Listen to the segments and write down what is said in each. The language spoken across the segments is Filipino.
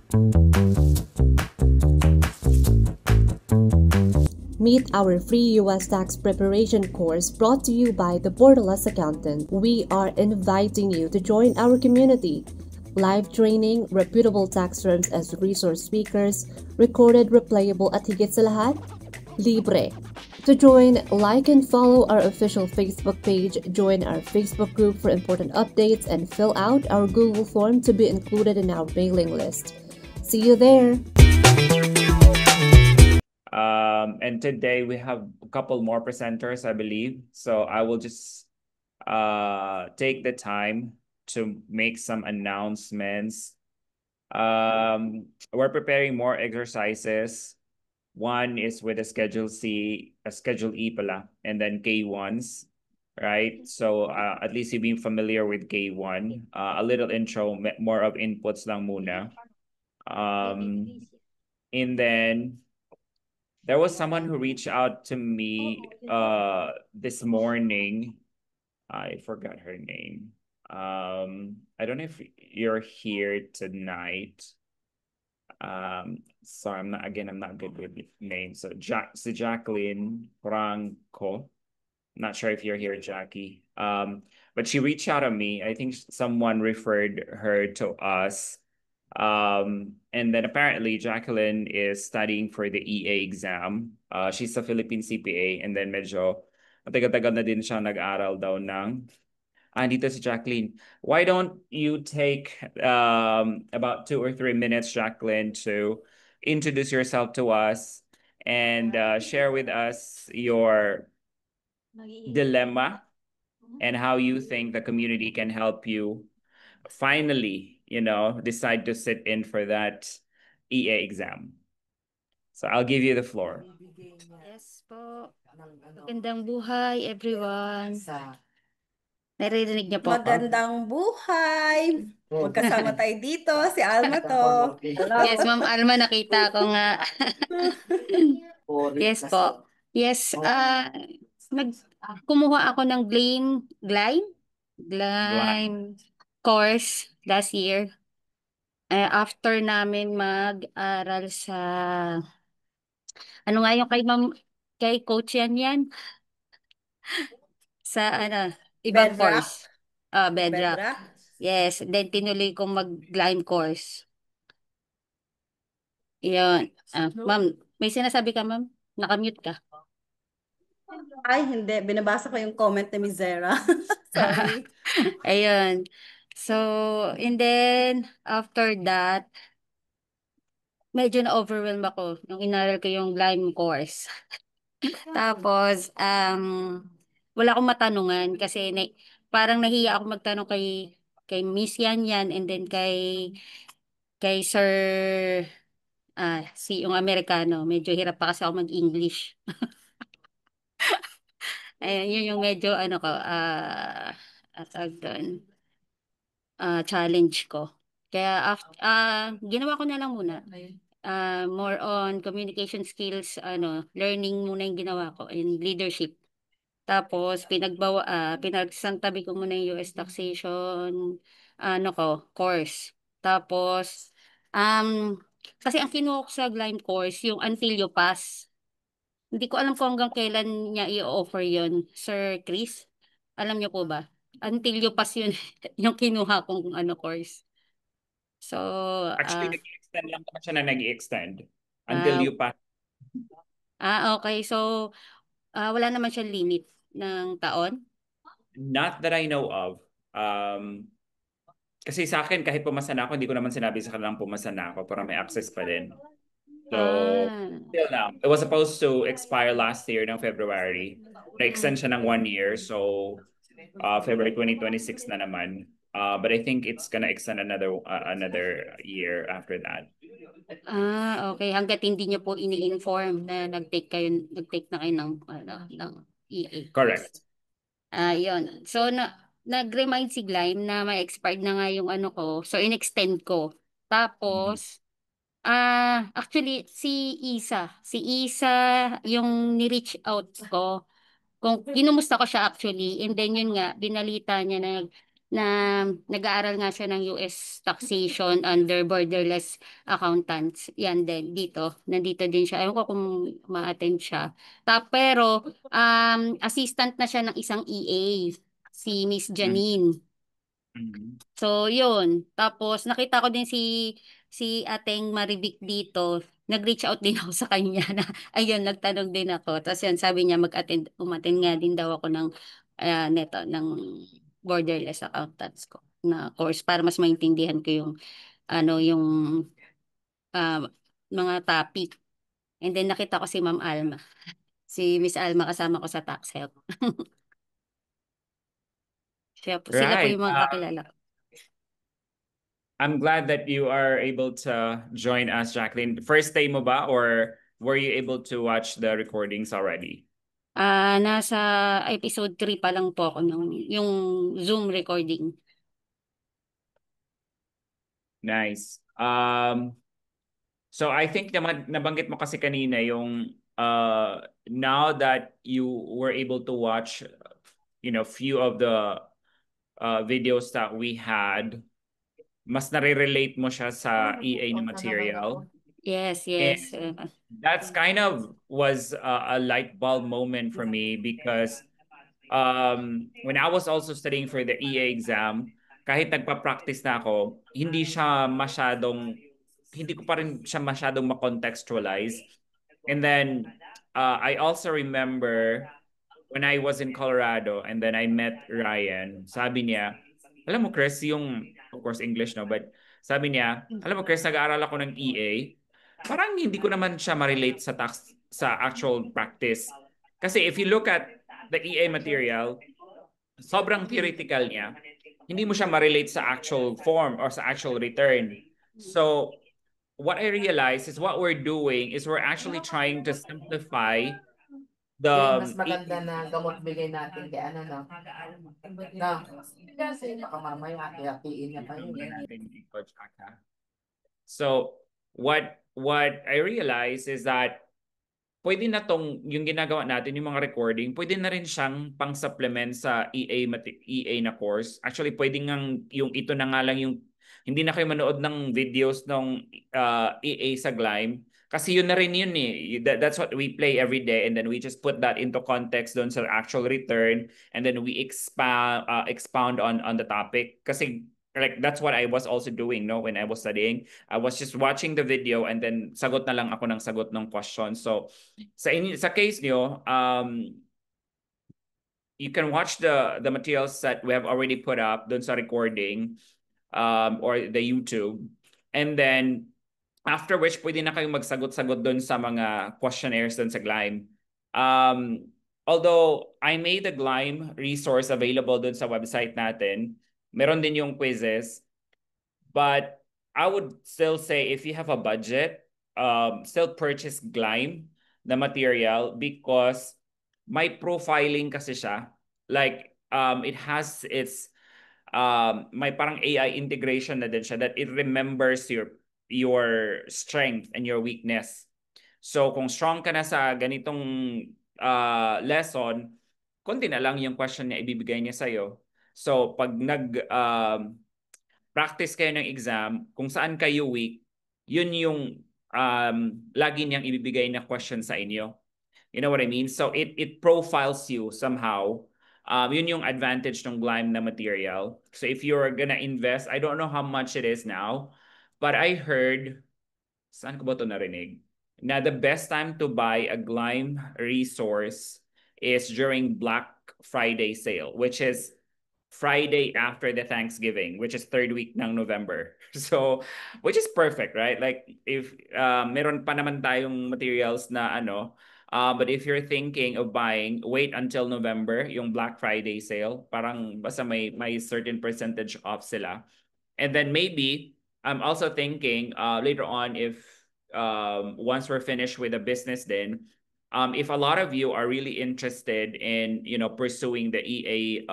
Meet our free US tax preparation course brought to you by the Borderless Accountant. We are inviting you to join our community. Live training, reputable tax firms as resource speakers, recorded, replayable at higit sa lahat, libre. To join, like and follow our official Facebook page, join our Facebook group for important updates, and fill out our Google form to be included in our mailing list. See you there! And today we have a couple more presenters, I believe. So I will just take the time to make some announcements. We're preparing more exercises. One is with a Schedule C, a Schedule E pala, and then K1s, right? So at least you've been familiar with K1. A little intro, more of inputs lang muna. And then there was someone who reached out to me this morning. I forgot her name. I don't know if you're here tonight. Sorry, I'm not good with names. So Jacqueline Franco. Not sure if you're here, Jackie. But she reached out to me. I think someone referred her to us. And then apparently Jacqueline is studying for the EA exam. She's a Philippine CPA, and then medyo matagal-tagal na din siya nag-aral daw ng dito si Jacqueline. Why don't you take about 2 or 3 minutes, Jacqueline, to introduce yourself to us and share with us your dilemma and how you think the community can help you finally, decide to sit in for that EA exam. So I'll give you the floor. Yes po. Magandang buhay, everyone. Naririnig niyo po ako? Magandang buhay! Magkasama tayo dito, si Alma to. Yes, Ma'am Alma, nakita ko nga. Yes po. Yes, kumuha ako ng Gleim course last year. After namin mag-aral sa, ano nga yung kay coach yan? Sa ibang Bedrock. course. Bedrock. Yes, then tinuloy kong mag-Gleim course. Yun. Ma'am, may sinasabi ka, ma'am? Nakamute ka. Ay, hindi. Binabasa ko yung comment ni Miss Zera. Sorry. Ayun. So, and then, after that, medyo na-overwhelm ako nung inaral ko yung Gleim course. Tapos, wala akong matanungan kasi parang nahiya ako magtanong kay Miss Yan and then kay Sir si yung Amerikano. Medyo hirap pa kasi ako mag-English. Ayun, yun yung medyo tawag doon, challenge ko. Kaya ginawa ko na lang muna. More on communication skills, learning muna yung ginawa ko and leadership. Tapos pinagsantabi ko muna yung US taxation course. Tapos kasi ang kinuha ko sa Gleim course yung until you pass. Hindi ko alam kung hanggang kailan niya i-offer yon, Sir Chris. Alam niyo po ba? Until you pass yun yung kinuha kong course. So Actually, nag-extend lang naman siya na nag-extend until you pass. Okay. So wala naman siyang limit ng taon? Not that I know of. Kasi sa akin, kahit pumasa na ako, hindi ko naman sinabi sa kanilang pumasa na ako para may access pa din. So, still now. It was supposed to expire last year ng February. Na-extend siya ng 1 year. So, February 2026 na naman. But I think it's gonna extend another year after that. Okay. Hanggat hindi niyo po ini-inform na nag-take na kayo ng EA. Correct. Yun. So, nag-remind si Gleim na may expired na nga yung ko. So, in-extend ko. Tapos, actually, si Isa, yung ni-reach out ko. Kung kinumusta ko siya actually, and then yun nga, binalita niya na na nag-aaral nga siya ng US taxation under borderless accountants. Yan din, dito. Nandito din siya. Ewan ko kung ma-attend siya. Pero, assistant na siya ng isang EA, si Miss Janine. So, yun. Tapos, nakita ko din si Ateng Marivic dito. Nag-reach out din ako sa kanya na, ayun, nagtanong din ako. Tapos yun, sabi niya umattend nga din daw ako ng borderless accountants ko na course para mas maintindihan ko yung ah, mga topic. And then nakita ko si Ma'am Alma. Si Miss Alma kasama ko sa tax help. Sila po Right. yung mga kakilala ko. I'm glad that you are able to join us, Jacqueline. First day mo ba or were you able to watch the recordings already? Nasa episode 3 pa lang po ako yung Zoom recording. Nice. So I think nabanggit mo kasi kanina yung now that you were able to watch few of the videos that we had, mas nare-relate mo siya sa EA na material. Yes. That's kind of was a light bulb moment for me because when I was also studying for the EA exam, kahit nagpa-practice na ako, hindi ko pa rin siya masyadong ma-contextualize. And then I also remember when I was in Colorado and then I met Ryan, sabi niya, alam mo Chris, of course English no, but sabi niya, alam mo Chris, nag-aaral ako ng EA, parang hindi ko naman siya ma-relate sa actual practice. Kasi if you look at the EA material, sobrang theoretical niya. Hindi mo siya ma-relate sa actual form or sa actual return. So, what I realized is what we're doing is we're actually trying to simplify mas maganda na gamot bigay natin kay ano, no? No. Kasi baka mamaya hatiin niya pa yun. So, what I realize is that pwede na yung ginagawa natin, yung mga recording, pwede na rin siyang pang-supplement sa EA na course. Actually, pwede ngang ito na nga lang hindi na kayo manood ng videos ng EA sa Glyme. Kasi yun na rin yun eh. That's what we play every day and then we just put that into context doon sa actual return and then we expound on the topic. Kasi like that's what I was also doing when I was studying. I was just watching the video and then sagot na lang ako ng sagot ng question. So sa case nyo, you can watch the materials that we have already put up doon sa recording or the YouTube. And then after which pwede na kayong magsagot-sagot doon sa mga questionnaires doon sa Glyme. Although I made the Glyme resource available doon sa website natin, meron din yung quizzes. But I would still say if you have a budget, still purchase Glyme na material because may profiling kasi siya. Like it has its may parang AI integration na din siya that it remembers your strength and your weakness. So kung strong ka na sa ganitong lesson, konti na lang yung question niya ibibigay niya sa'yo. So pag practice kayo ng exam, kung saan kayo weak, yun yung lagi niyang ibibigay na question sa inyo. You know what I mean? So it profiles you somehow. Yun yung advantage ng Glyme na material. So if you're gonna invest, I don't know how much it is now, but I heard, saan ko ba ito narinig? Na the best time to buy a Glyme resource is during Black Friday sale, which is Friday after the Thanksgiving, which is third week ng November. So, which is perfect, right? Like if meron pa naman tayong materials na but if you're thinking of buying, wait until November, yung Black Friday sale, parang basta may certain percentage off sila. And then maybe I'm also thinking later on if once we're finished with the business then, if a lot of you are really interested in pursuing the EA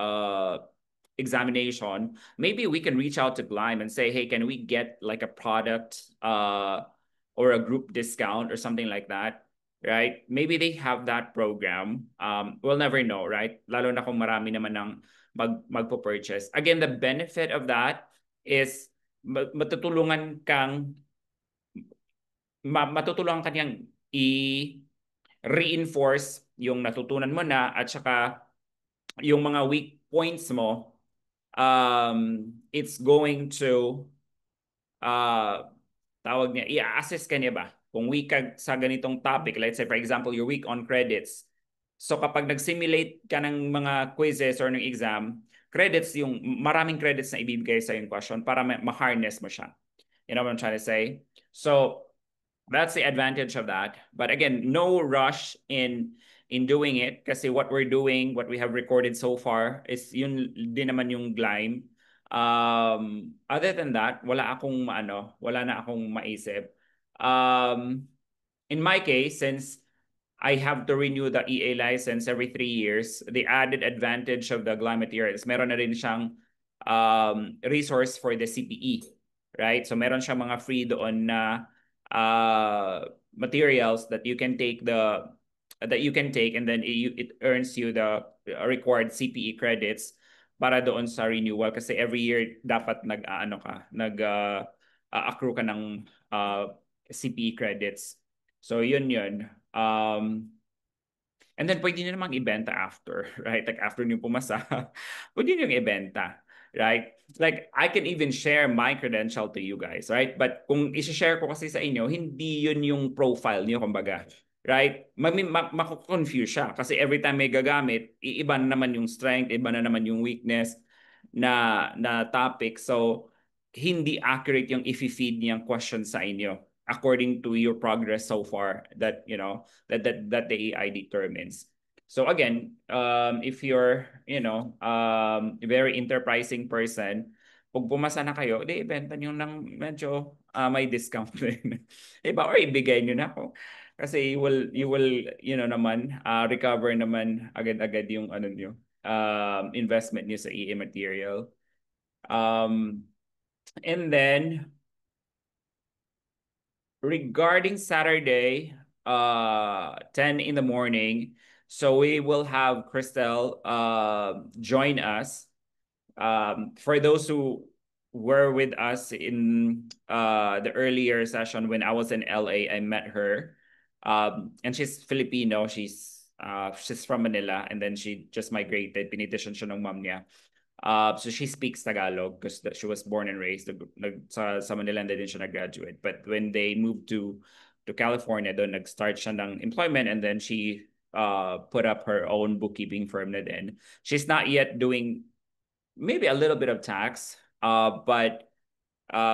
examination, maybe we can reach out to Glyme and say, hey, can we get like a product or a group discount or something like that? Right? Maybe they have that program. We'll never know, right? Lalo na kung marami naman ng magpo-purchase. Again, the benefit of that is matutulungan kang i-reinforce yung natutunan mo na at saka yung mga weak points mo, it's going to tawag niya, i-assess ka niya ba? Kung weak ka sa ganitong topic, let's say for example, you're weak on credits. So kapag nag-simulate ka ng mga quizzes or ng exam, credits, yung maraming credits na ibibigay sa yung question para ma-harness mo siya. You know what I'm trying to say? So that's the advantage of that. But again, no rush in doing it kasi what we're doing, what we have recorded so far is yun din naman yung GLIME. Other than that, wala na akong maisip. In my case, since I have to renew the EA license every 3 years, the added advantage of the GLIME materials, meron na rin siyang resource for the CPE, right? So meron siyang mga free doon na materials that you can take and then it earns you the required CPE credits para doon sa renewal kasi every year dapat accrue ka ng CPE credits. So yun. And then pwede nyo namang ibenta after, right? Like after nyo pumasa, pwede nyo ibenta, right? Like I can even share my credential to you guys, right? But kung i-share ko kasi sa inyo, hindi yun yung profile niyo, kumbaga. Right? Mako-confuse siya kasi every time may gagamit, iiba na naman yung strength, iba na naman yung weakness na topic. So hindi accurate yung i-feed niyang question sa inyo according to your progress so far that that the AI determines. So again, if you're very enterprising person, pag pumasa na kayo, di ibenta nyo ng medyo may discount din. Diba? Or ibigay nyo na ako. Kasi you will naman recover naman agad-agad yung investment nyo sa EA material. And then regarding Saturday, 10 in the morning, so we will have Crystal join us. For those who were with us in the earlier session when I was in LA, I met her. And she's Filipino. She's from Manila, and then she just migrated. Pinitition siya ng mom niya. So she speaks Tagalog because she was born and raised sa Manila, and then siya nag-graduate. But when they moved to California, doon nag-start siya ng employment, and then she put up her own bookkeeping firm na din. She's not yet doing maybe a little bit of tax, but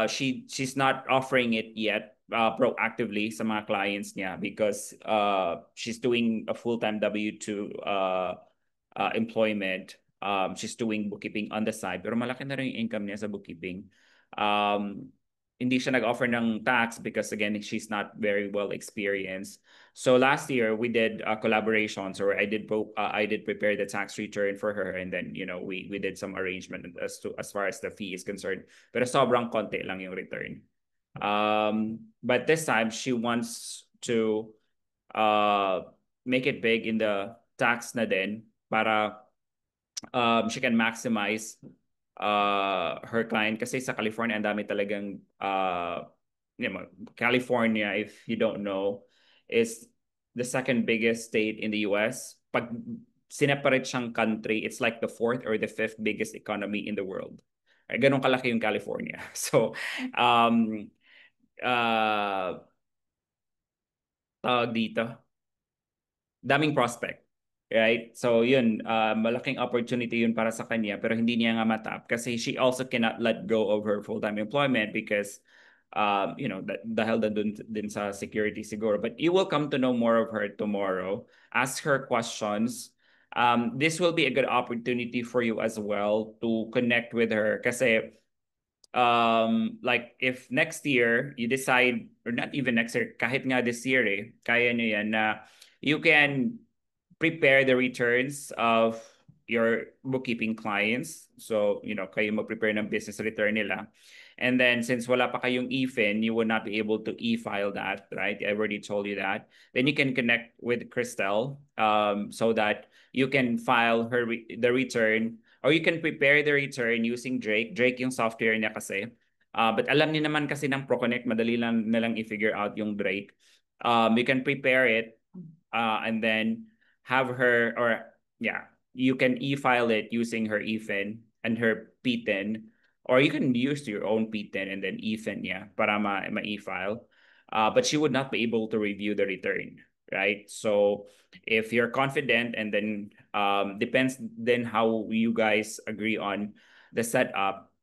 she's not offering it yet proactively sa mga clients niya because she's doing a full-time W-2 employment. She's doing bookkeeping on the side, pero malaki na rin yung income niya sa bookkeeping. Hindi siya nag-offer ng tax because again, she's not very well experienced. So last year we did collaborations, or I did prepare the tax return for her, and then we did some arrangement as far as the fee is concerned. Pero sobrang konti lang yung return. But this time she wants to make it big in the tax na din para she can maximize her client kasi sa California ang dami talagang California, if you don't know, is the second biggest state in the US. Pag sineparate siyang country, it's like the 4th or the 5th biggest economy in the world. Ganun kalaki yung California. So tawag dito, daming prospect. Right? So yun, malaking opportunity yun para sa kanya, pero hindi niya nga matap kasi she also cannot let go of her full-time employment because dahil din sa security siguro. But you will come to know more of her tomorrow. Ask her questions. This will be a good opportunity for you as well to connect with her kasi like if next year you decide, or not even next year, kahit nga this year kaya nyo yan na you can prepare the returns of your bookkeeping clients. So, kayo mag-prepare ng business return nila. And then since wala pa kayong EFIN, you will not be able to e-file that, right? I already told you that. Then you can connect with Crystal so that you can file the return or you can prepare the return using Drake. Drake yung software niya kasi. But alam niyo naman kasi ng ProConnect, madali lang na lang i-figure out yung Drake. You can prepare it and then have her, or yeah, you can e-file it using her EFIN and her PTIN, or you can use your own PTIN and then EFIN niya para ma-e-file. But she would not be able to review the return, right? So if you're confident, and then depends then how you guys agree on the setup.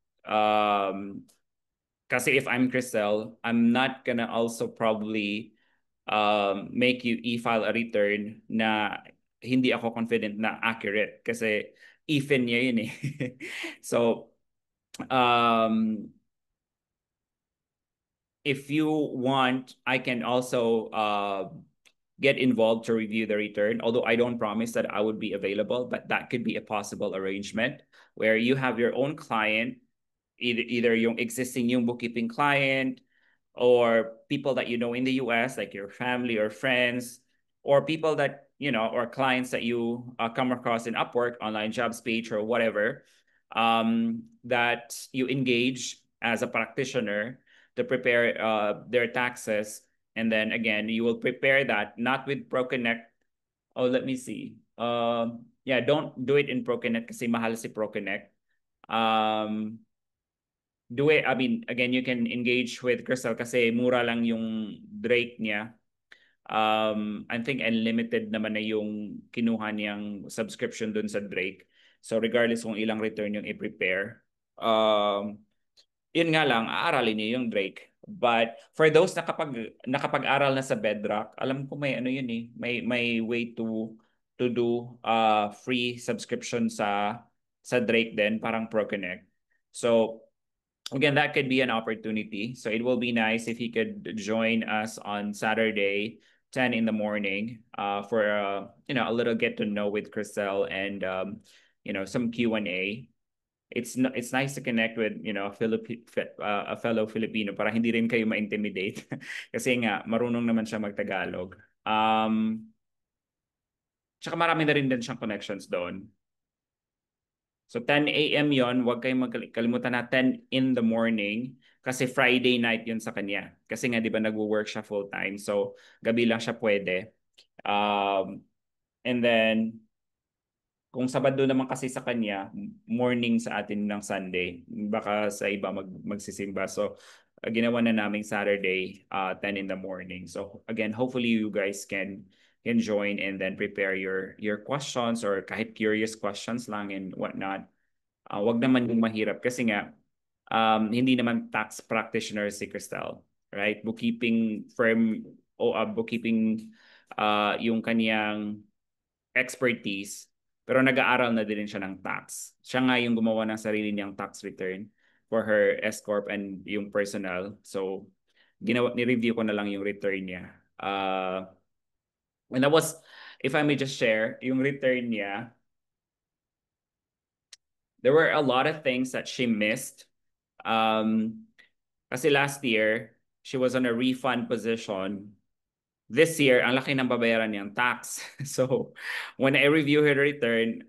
Kasi if I'm Crystal, I'm not gonna also probably make you e-file a return na hindi ako confident na accurate kasi EFIN niya yun eh. So if you want, I can also get involved to review the return, although I don't promise that I would be available, but that could be a possible arrangement where you have your own client, either yung existing yung bookkeeping client, or people that you know in the US, like your family or friends, or people that, you know, or clients that you come across in Upwork, online jobs page, or whatever, that you engage as a practitioner to prepare their taxes. And then again, you will prepare that not with ProConnect. Oh, let me see. Yeah, don't do it in ProConnect kasi mahal si ProConnect. Do it, I mean, again, you can engage with Crystal kasi mura lang yung Drake niya. I think unlimited naman na yung kinuha niyang subscription dun sa Drake. So regardless kung ilang return yung i-prepare, yun nga lang, aaralin niyo yung Drake. But for those na nakapag-aral na sa Bedrock, alam ko may ano yun eh, may way to do free subscription sa Drake din, parang ProConnect. So again, that could be an opportunity. So it will be nice if you could join us on Saturday, 10 in the morning, for you know, a little get to know with Crystal and you know, some Q&A. It's nice to connect with, you know, a fellow Filipino para hindi rin kayo ma-intimidate kasi nga marunong naman siya magtagalog. Tsaka marami na rin din siyang connections doon. So 10 a.m. yon, huwag kayong magkalimutan na 10 in the morning kasi Friday night yun sa kanya. Kasi nga 'di ba nagwo-work siya full time. So gabi lang siya pwede. And then kung Sabado naman kasi sa kanya, morning sa atin ng Sunday. Baka sa iba magsisimba. So ginawa na naming Saturday 10 in the morning. So again, hopefully you guys can join and then prepare your questions or kahit curious questions lang and whatnot. Wag naman yung mahirap kasi nga hindi naman tax practitioner si Crystal, right? Bookkeeping firm o bookkeeping yung kaniyang expertise, pero nag-aaral na din siya ng tax. Siya nga yung gumawa ng sarili niyang tax return for her S-Corp and yung personal. So ni-review ko na lang yung return niya. And that was, if I may just share, yung return niya, there were a lot of things that she missed. Kasi last year, she was on a refund position. This year, ang laki ng babayaran niyang tax. So, when I review her return,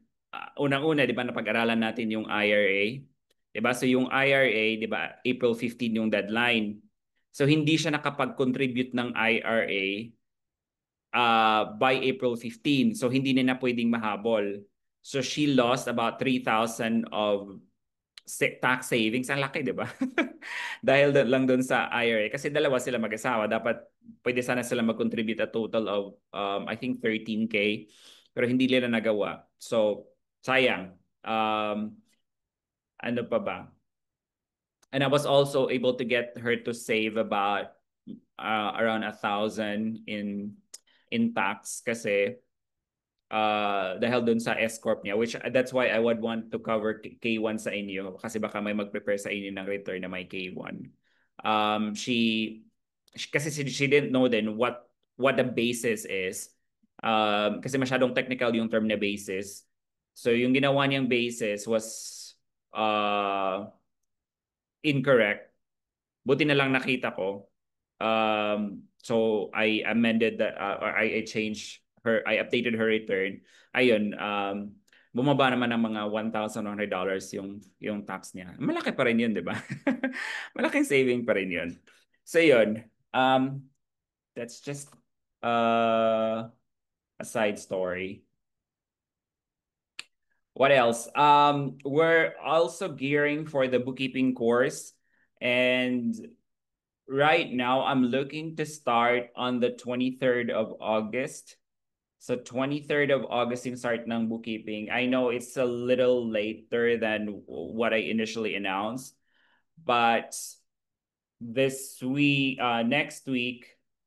unang-una, di ba, napag-aralan natin yung IRA. Di ba? So, yung IRA, di ba, April 15 yung deadline. So, hindi siya nakapag-contribute ng IRA by April 15. So, hindi na pwedeng mahabol. So, she lost about 3,000 of tax savings. Ang laki, di ba? Dahil lang doon sa IRA. Kasi dalawa sila mag-asawa. Dapat pwede sana sila mag-contribute a total of, I think, 13K. Pero hindi nila nagawa. So, sayang. Ano pa ba? And I was also able to get her to save about around 1,000 in tax kasi dahil dun sa S-Corp niya, which that's why I would want to cover K1 sa inyo kasi baka may mag-prepare sa inyo ng return na may K1. Kasi she didn't know then what the basis is. Kasi masyadong technical yung term na basis. So yung ginawa niyang basis was incorrect. Buti na lang nakita ko. So I amended that or I changed her, I updated her return. Ayun, bumaba naman ng mga $1,100 yung tax niya. Malaki pa rin yun, di ba? Malaking saving pa rin yun. So yun, that's just a side story. What else? We're also gearing for the bookkeeping course, and right now I'm looking to start on the 23rd of August. So 23rd of August yung start ng bookkeeping. I know it's a little later than what I initially announced, but next week,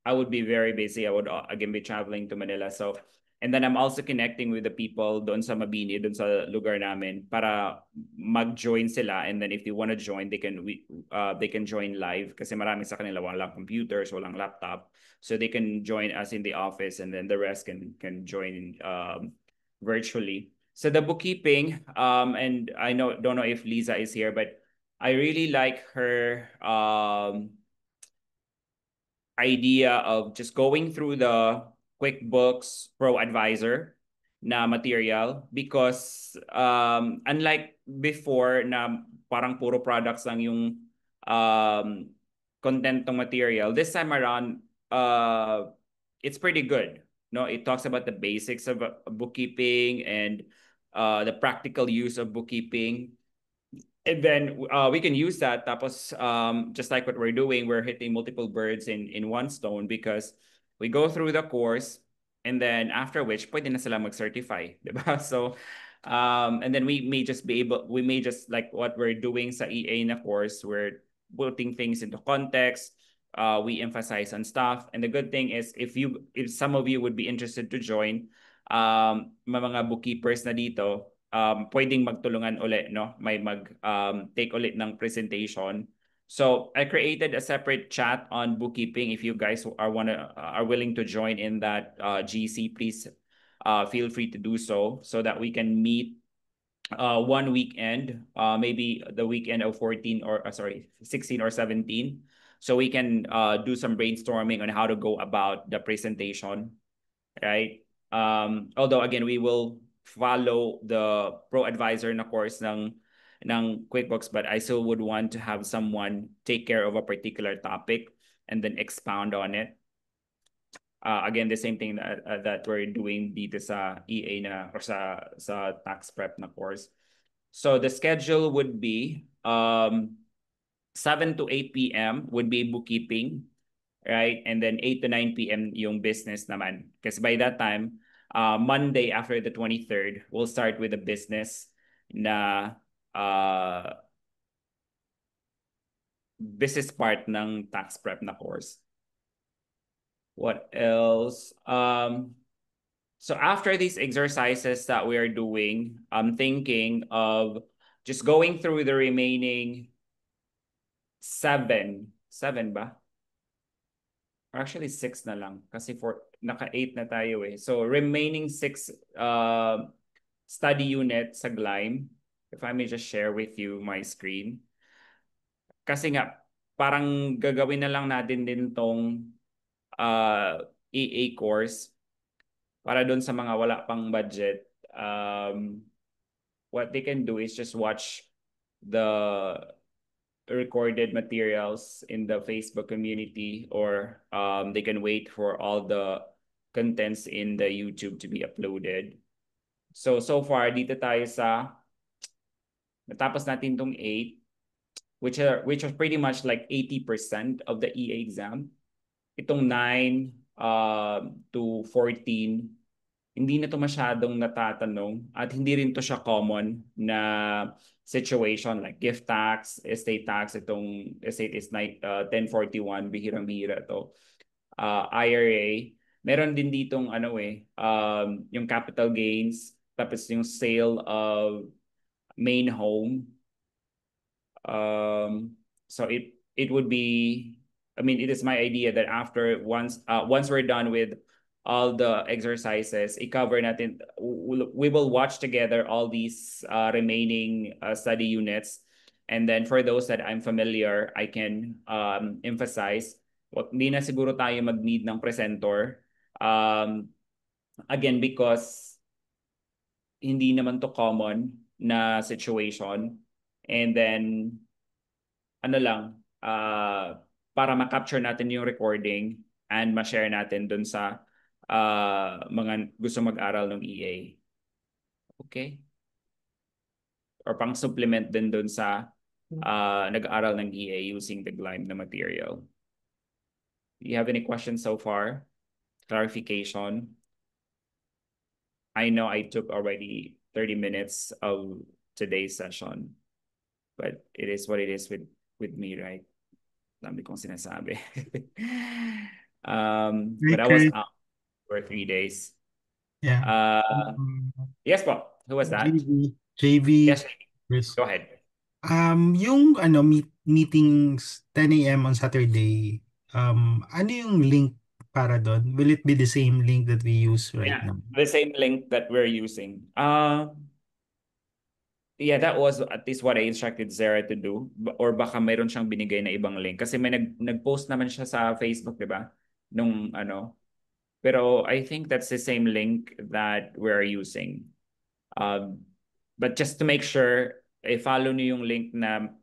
I would be very busy. I would again be traveling to Manila. So, and then I'm also connecting with the people doon sa Mabini, doon sa lugar namin para mag-join sila. And then if they want to join, they can join live kasi marami sa kanila walang computers, walang laptop. So they can join us in the office and then the rest can join virtually. So the bookkeeping, and I don't know if Lisa is here, but I really like her idea of just going through the QuickBooks Pro Advisor na material because unlike before na parang puro products lang yung content ng material, this time around it's pretty good. No, it talks about the basics of bookkeeping and the practical use of bookkeeping. And then we can use that. Tapos, just like what we're doing, we're hitting multiple birds in one stone because we go through the course and then after which, pwede na sila mag-certify, diba? So, and then we may just like what we're doing sa EA na course, we're putting things into context, we emphasize on stuff. And the good thing is if some of you would be interested to join, mga bookkeepers na dito, pwedeng magtulungan ulit, no? May take ulit ng presentation. So I created a separate chat on bookkeeping. If you guys are willing to join in that GC, please feel free to do so that we can meet one weekend, maybe the weekend of 16 or 17. So we can do some brainstorming on how to go about the presentation, right? Although again, we will follow the Pro Advisor na course ng QuickBooks, but I still would want to have someone take care of a particular topic and then expound on it. Again, the same thing that we're doing dito sa EA na or sa tax prep na course. So the schedule would be 7 to 8 p.m. would be bookkeeping, right? And then 8 to 9 p.m. yung business naman. Because by that time, Monday after the 23rd, we'll start with the business na business part ng tax prep na course. What else? So after these exercises that we are doing, I'm thinking of just going through the remaining seven ba? Actually, 6 na lang. Kasi naka-8 na tayo eh. So, remaining 6 study units sa GLIME. If I may just share with you my screen. Kasi nga, parang gagawin na lang natin din tong EA course para doon sa mga wala pang budget. What they can do is just watch the recorded materials in the Facebook community, or they can wait for all the contents in the YouTube to be uploaded. So far, dito tayo sa natapos natin tong 8, which are pretty much like 80% of the EA exam. Itong 9 to 14, hindi na to masyadong natatanong at hindi rin to siya common na situation like gift tax, estate tax. Itong estate is 1041, bihirang-bihira to. IRA, meron din ditong yung capital gains, tapos yung sale of main home. So it would be, it is my idea that once we're done with all the exercises, i-cover natin, we will watch together all these remaining study units. And then for those that I'm familiar, I can emphasize, hindi na siguro tayo mag-need ng presenter. Again, because hindi naman to common na situation. And then, ano lang, para ma-capture natin yung recording and ma-share natin dun sa mga gusto mag-aral ng EA. Okay? Or pang supplement din dun sa nag-aaral ng EA using the GLIME na material. Do you have any questions so far? Clarification? I know I took already 30 minutes of today's session, but it is what it is with me, right? Dami kong sinasabi. But I was Kurt. out for 3 days. Yeah. Yes po. Who was that? JV. Yes, Chris. go ahead. Yung meetings 10 a.m. on Saturday, ano yung link para doon? Will it be the same link that we use right now? The same link that we're using. Yeah, that was at least what I instructed Zara to do. Or baka mayroon siyang binigay na ibang link. Kasi may nag-post naman siya sa Facebook, di ba? Nung ano. Pero I think that's the same link that we're using. But just to make sure, follow niyo yung link na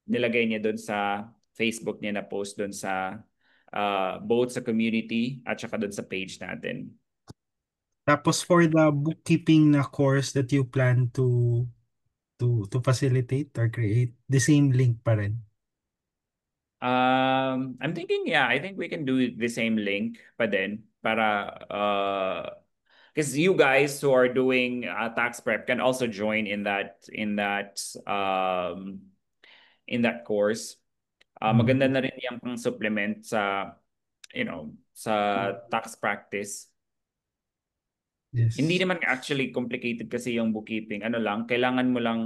nilagay niya doon sa Facebook niya na post doon sa both sa community at saka doon sa page natin. Tapos for the bookkeeping na course that you plan to facilitate or create, the same link pa rin? I'm thinking, yeah, I think we can do the same link pa din para because you guys who are doing tax prep can also join in that course. Maganda na rin yung pang supplement sa sa tax practice. Yes. Hindi naman actually complicated kasi yung bookkeeping. Ano lang, kailangan mo lang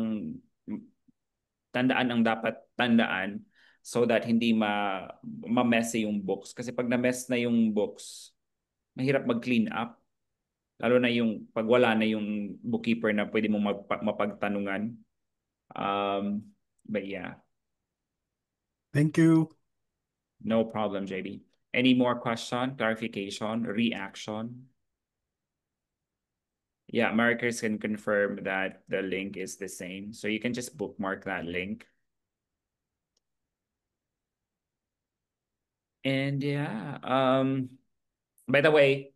tandaan ang dapat tandaan so that hindi ma-messy yung books. Kasi pag na-mess na yung books, mahirap mag-clean up. Lalo na yung pag wala na yung bookkeeper na pwede mo mapagtanungan. But yeah. Thank you. No problem, JB. Any more question, clarification, reaction? Yeah, Markers can confirm that the link is the same. So you can just bookmark that link. And yeah, by the way,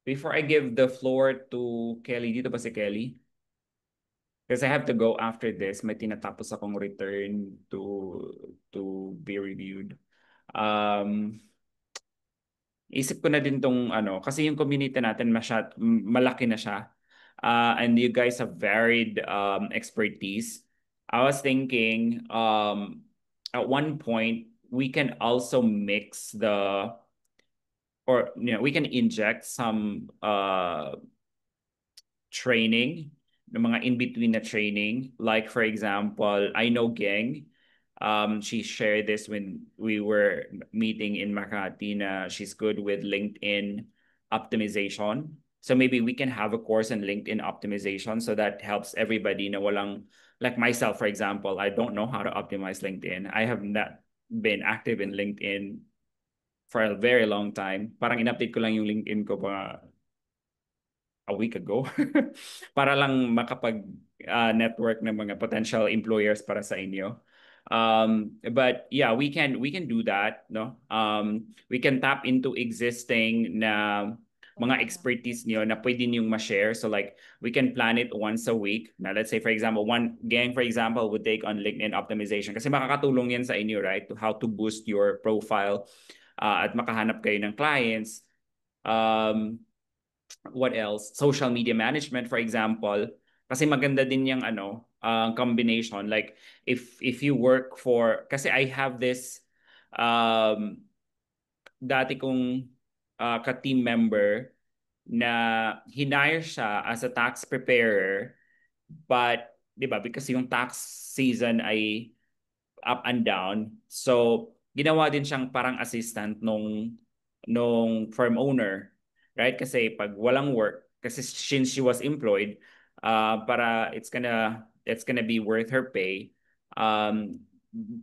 before I give the floor to Kelly, dito ba si Kelly? Because I have to go after this. May tinatapos akong return to be reviewed. Isip ko na din tong kasi yung community natin malaki na siya. And you guys have varied expertise. I was thinking at one point we can also mix we can inject some training, the mga in-between na training. Like for example, I know Geng, she shared this when we were meeting in Makati na she's good with LinkedIn optimization. So maybe we can have a course in LinkedIn optimization so that helps everybody na walang, like myself, for example, I don't know how to optimize LinkedIn. I have not been active in LinkedIn for a very long time. Parang in-update ko lang yung LinkedIn ko pa a week ago para lang makapag-network ng mga potential employers para sa inyo. But yeah, we can do that, no? We can tap into existing na mga expertise niyo na pwede niyong ma-share. So like we can plan it once a week. Now let's say for example, one Gang for example would take on LinkedIn optimization kasi makakatulong yan sa inyo, right? To how to boost your profile at makahanap kayo ng clients. What else? Social media management, for example. Kasi maganda din yung combination. Like if you work for, kasi I have this dati kong ka-team member na hinire siya as a tax preparer, but 'di ba because yung tax season ay up and down, so ginawa din siyang parang assistant nung firm owner, right? Kasi pag walang work, kasi since she was employed, para it's gonna be worth her pay,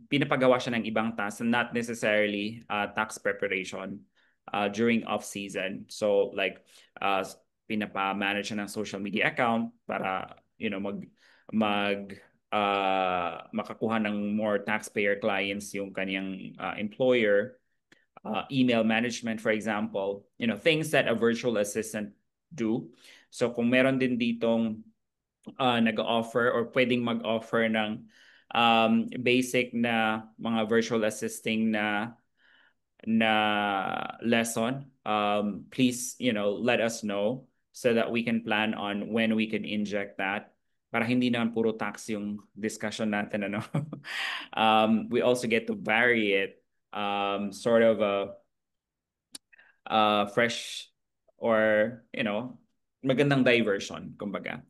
pinapagawa siya ng ibang tasks, not necessarily tax preparation during off season. So like pinapa-manage siya ng social media account para, makakuha ng more taxpayer clients yung kanyang employer. Email management, for example, things that a virtual assistant do. So kung meron din ditong nag-offer or pwedeng mag-offer ng basic na mga virtual assisting na lesson, please, let us know so that we can plan on when we can inject that para hindi naman puro tax yung discussion natin, ano. We also get to vary it, sort of a fresh or, magandang diversion, kumbaga.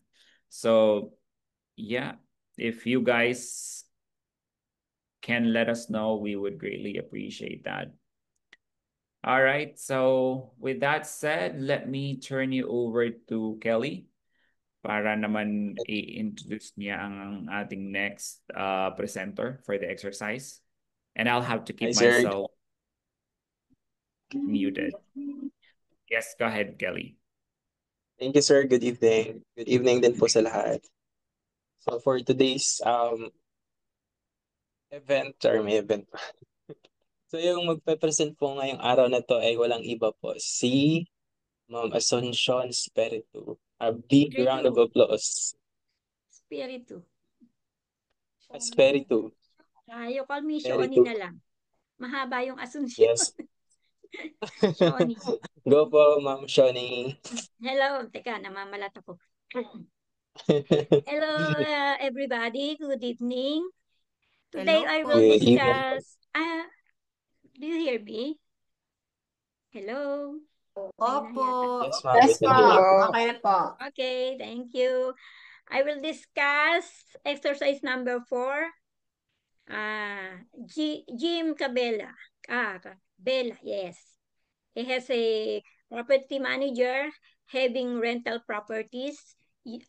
So, yeah, if you guys can let us know, we would greatly appreciate that. All right, so with that said, let me turn you over to Kelly para naman i-introduce niya ang ating next presenter for the exercise. And I'll have to keep Hi, sir. myself muted. Yes, go ahead, Kelly. Thank you, sir. Good evening. Good evening din po sa lahat. So for today's event or may event pa. So yung magpe-present po ngayong araw na to ay walang iba po si Ma'am Asuncion Espiritu. A big round of applause. Espiritu. Espiritu. You call me Shoni Espiritu. na lang. Mahaba yung Asuncion. Yes. Shoni. Go po, Ma'am Shoni. Hello. Teka, namamalat ako. Hello, everybody. Good evening. Today I will Good evening. discuss... do you hear me? Hello? Opo. Yes, ma'am. Yes, We can hear you. po. Okay po. Okay, thank you. I will discuss exercise number 4. Jim Cabela. Bella, yes. He has a property manager having rental properties, 2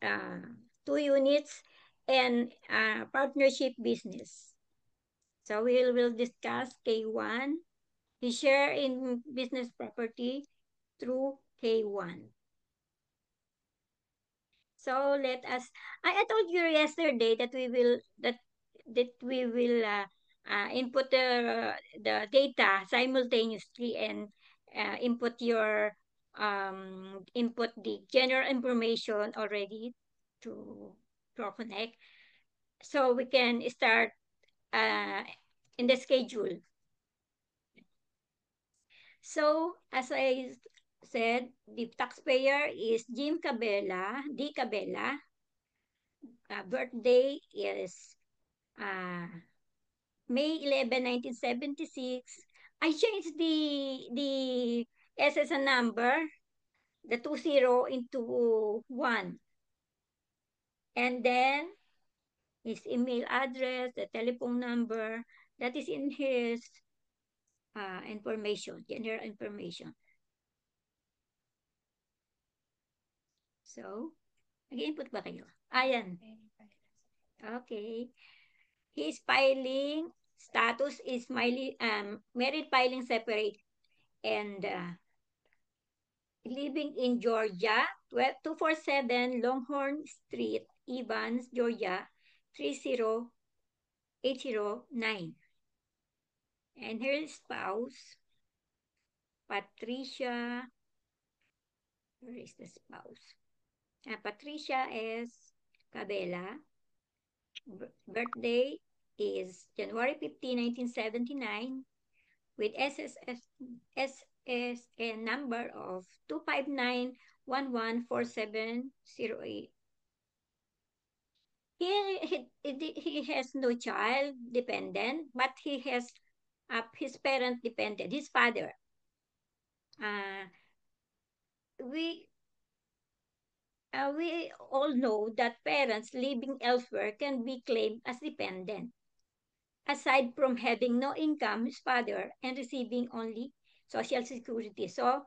units, and partnership business. So we will discuss K1, his share in business property through K1. So let us, I told you yesterday that we will input the data simultaneously and input the general information already to ProConnect, so we can start in the schedule. So as I said, the taxpayer is Jim Cabela, D. Cabela. Birthday is May 11, 1976. I changed the SSN number, the 20 into 1. And then his email address, the telephone number, that is in his information, general information. So, nag-input ba kayo? Ayan. Okay. His filing status is married filing separate and living in Georgia, 247 Longhorn Street, Evans, Georgia, 30809. And her spouse, Patricia, where is the spouse? Patricia S. Cabela. Birthday is January 15, 1979, with SSN number of 259114708. He has no child dependent, but he has his parent dependent, his father. We all know that parents living elsewhere can be claimed as dependent. Aside from having no income, his father, and receiving only Social Security. So,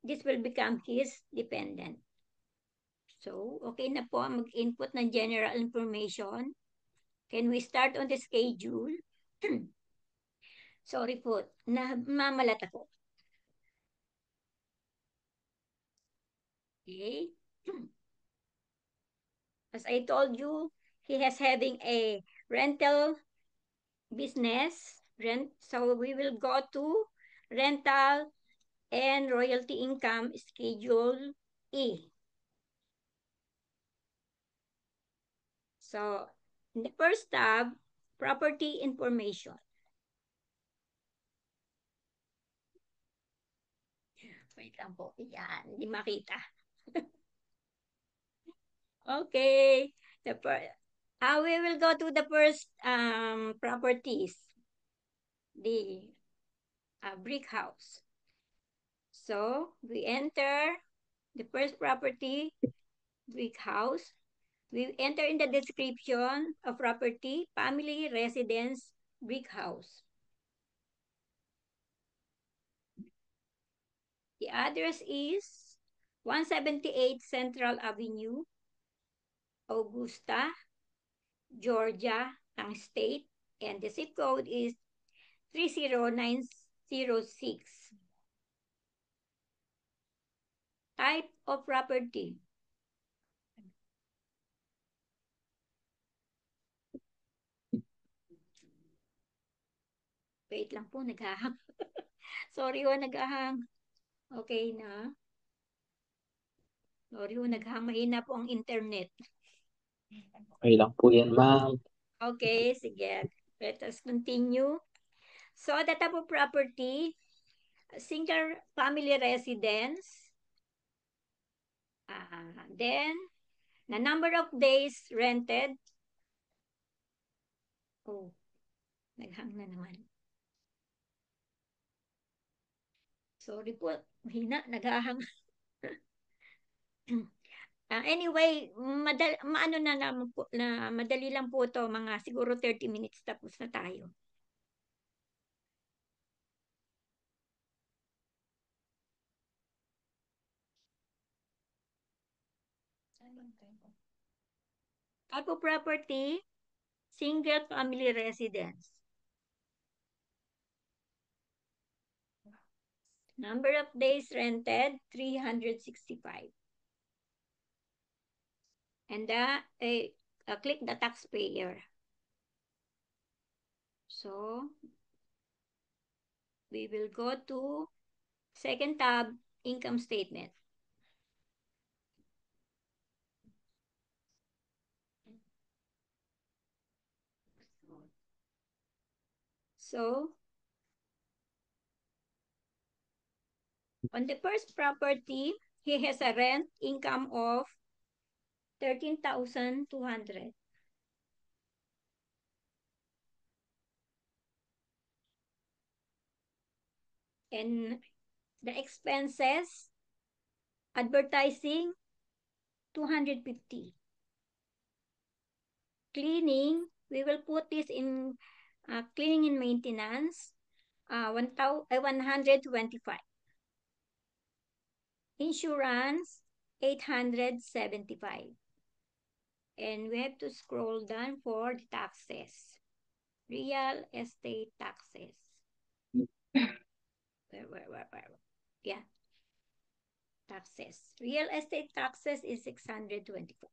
this will become his dependent. So, okay na po ang mag-input ng general information. Can we start on the schedule? Sorry po, namalat ako. Okay. As I told you, he has having a rental business. So we will go to rental and royalty income schedule E. So in the first tab, property information. Wait lang po. Yan, hindi makita. Okay. We will go to the first properties. The brick house. So we enter the first property, brick house. We enter in the description of property, family residence, brick house. The address is 178 Central Avenue, Augusta, Georgia, ang state, and the zip code is 30906. Type of property. Wait lang po, naghahang. Sorry ho, naghahang. Okay na. Sorry ho, naghahang. Mahina po ang internet. Okay lang po yan, ma'am. Okay, sige. Let us continue. So, the type of property, single family residence. Then, the number of days rented. Oh, naghang na naman. Sorry po, mahina, naghahang. Anyway, madali lang po to, mga siguro 30 minutes tapos na tayo. Type of property, single family residence. Number of days rented, 365. And click the taxpayer. So, we will go to second tab, income statement. So, on the first property, he has a rent income of 13,200. And the expenses, advertising, 250. Cleaning, we will put this in cleaning and maintenance, 125. Insurance, 875. And we have to scroll down for the taxes. Real estate taxes. Where? Yeah. Taxes. Real estate taxes is 624.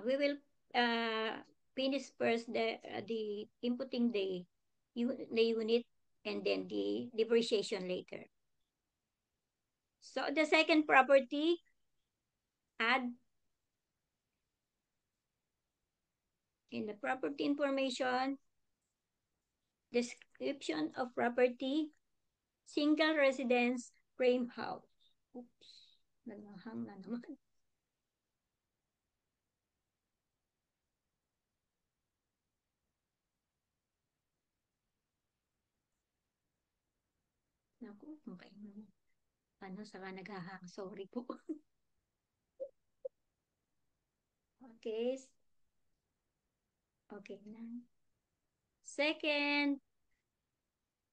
We will finish first the inputting the unit and then the depreciation later. So the second property, add in the property information, description of property, single residence frame house. Oops, nalahang na naman. Naku, saka naghahang. Sorry po. Okay. Okay na. Second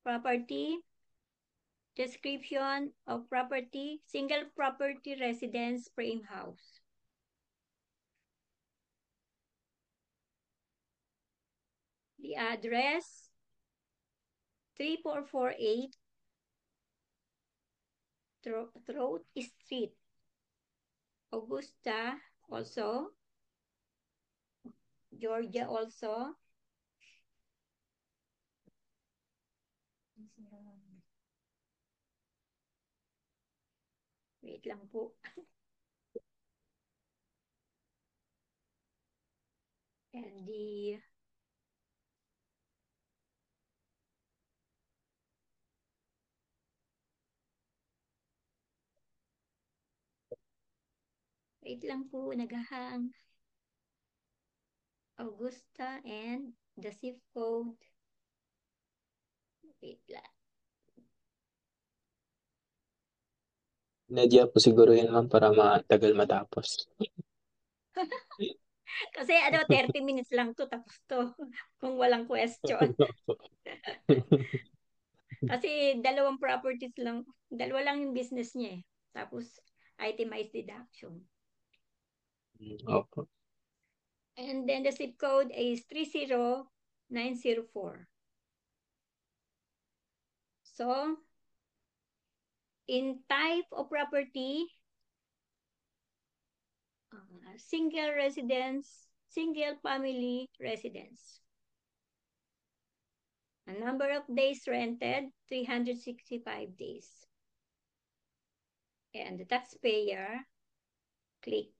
property, description of property, single property residence frame house. The address, 3448 Throat Street. Augusta also. Georgia also. Wait lang po. And the wait lang po, naghahang. Augusta and the zip code. Wait lang. Nadya po siguro yun ma'am para matagal matapos. Kasi 30 minutes lang to, tapos to. Kung walang question. Kasi dalawang properties lang, dalawa lang yung business niya eh. Tapos itemized deduction. Opo. And then the zip code is 30904. So, in type of property, single residence, single family residence. A number of days rented, 365 days. And the taxpayer, click.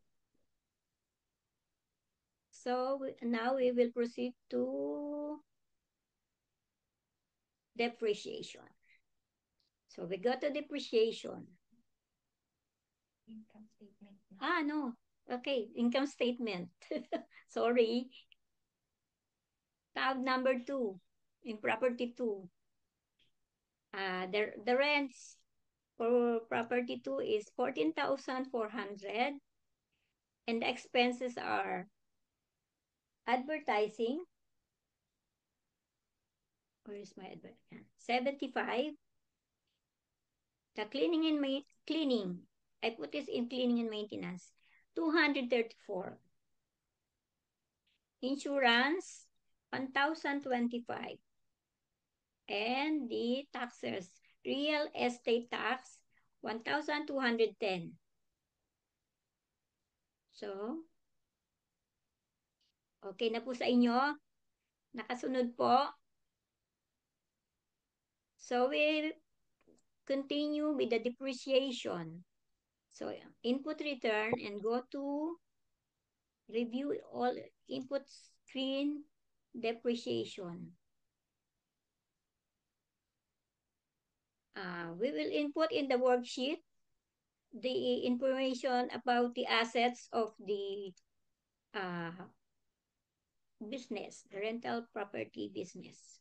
So now we will proceed to depreciation. So we go to depreciation. Income statement. No. Okay, income statement. Sorry. Tab number 2, in property 2. The rents for property 2 is 14,400, and the expenses are advertising. Where is my advertising? 75. The cleaning and cleaning. I put this in cleaning and maintenance. 234. Insurance, 1,025. And the taxes, real estate tax, 1,210. So, okay na po sa inyo? Nakasunod po? So, we'll continue with the depreciation. So, input return and go to review all input screen depreciation. We will input in the worksheet the information about the assets of the business, the rental property business.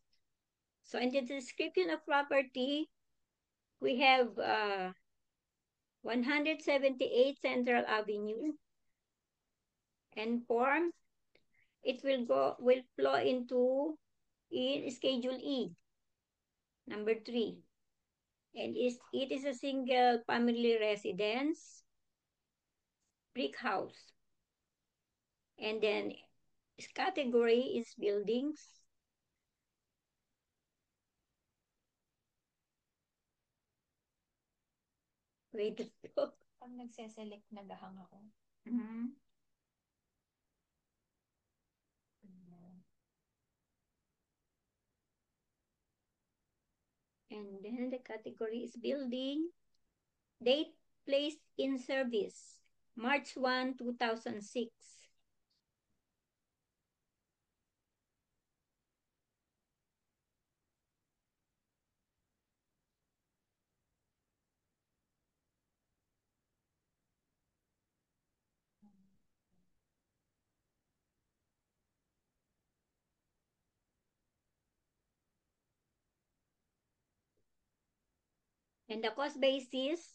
So in the description of property, we have 178 Central Avenue, and form, it will flow into in Schedule E, number 3. And it is a single family residence, brick house. And then its category is buildings. Wait. Pag nagse-select, nagahang ako. And then the category is building. Date placed in service, March 1, 2006. And the cost basis,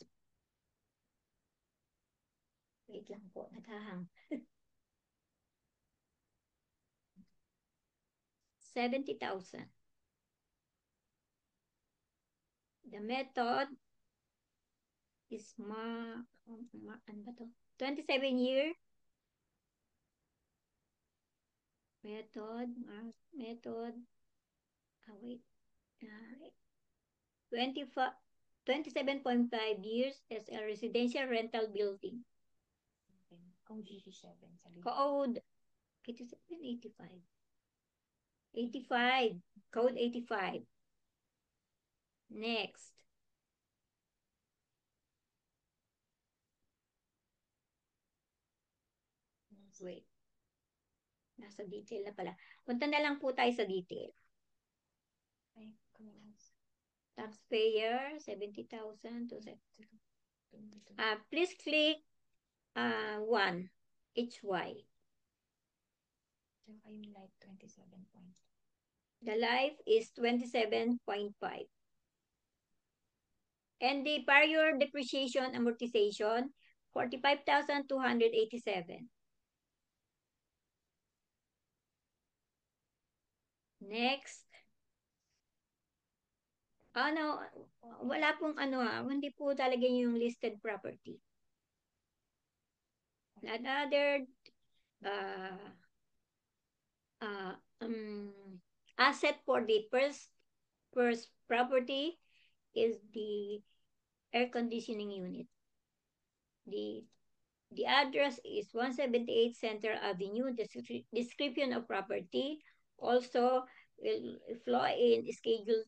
wait lang po, naghahang. 70,000. The method is ano ba to? 27-year. Method, wait. 25 27.5 years as a residential rental building. Code 87. Code 87, 85. 85. Code 85. Next. Wait. Nasa detail na pala. Punta na lang po tayo sa detail. Taxpayer, 70,000 to please click 1 HY. Yung life 27 point. The life is 27.5. And the prior depreciation amortization, 45,287. Next. Ano, wala pong hindi po talaga yung listed property. Another asset for the first property is the air conditioning unit. The address is 178 Center Avenue. Description of property also will flow in Schedule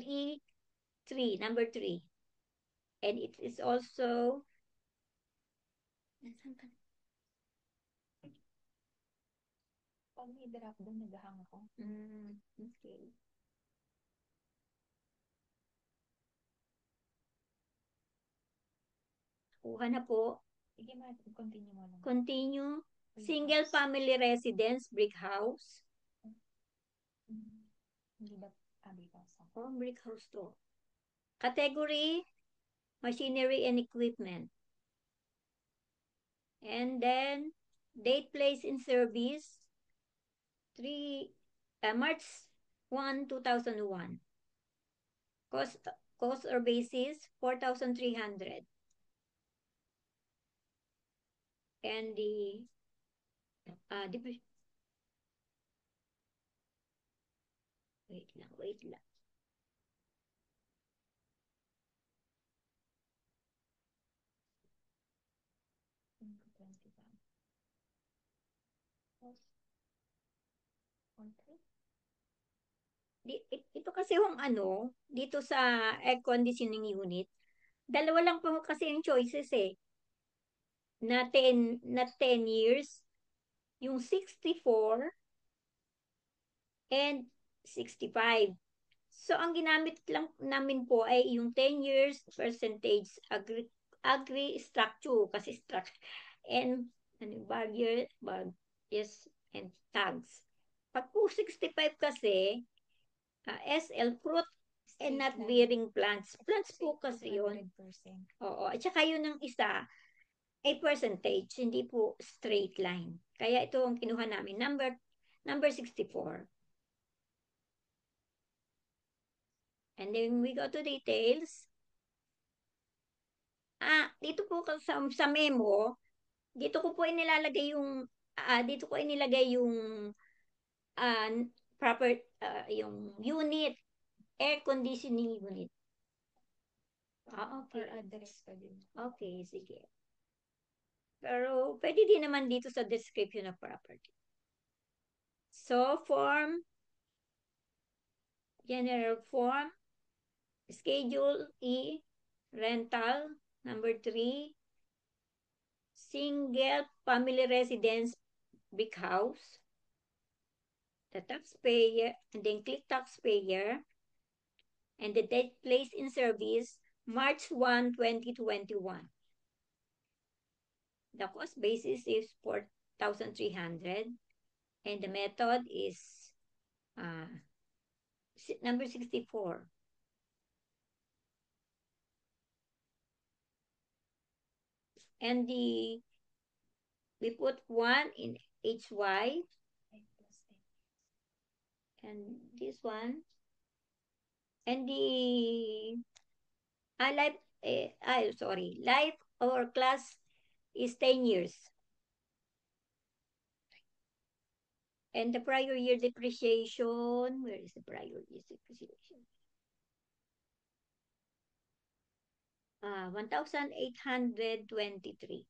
E3, number 3. And it is also Pag may drop doon, naghahang ako. Okay. Kuha na po. Sige, continue mo lang. Continue. Single family residence, brick house. Hindi ba brick house? Oh, brick house to. Category, machinery and equipment. And then, date, place in service, March 1, 2001. Cost or basis, 4,300. And the wait lang. Ito kasi yung dito sa air conditioning unit, dalawa lang po kasi yung choices na 10 years, yung 64 and 65. So, ang ginamit lang namin po ay yung 10 years percentage structure kasi and barrier and tags. Pag po 65 kasi, SL fruit and not bearing plants. Plants po kasi yun. 100%. Oo. At saka yun ang isa, a percentage, hindi po straight line. Kaya ito ang kinuha namin, number 64. And then we go to details. Dito po sa memo, dito ko po inilalagay yung proper yung unit, air conditioning unit. Okay. Or address pa din. Okay, sige. Pero pwede din naman dito sa description of property. So, general form, Schedule E, rental, number 3, single family residence, brick house, the taxpayer, and then click taxpayer, and the date placed in service, March 1, 2021. The cost basis is 4,300, and the method is number 64. And we put 1 in HY, and this one, and the life or class is 10 years. And the prior year depreciation, where is the prior year depreciation? 1,823.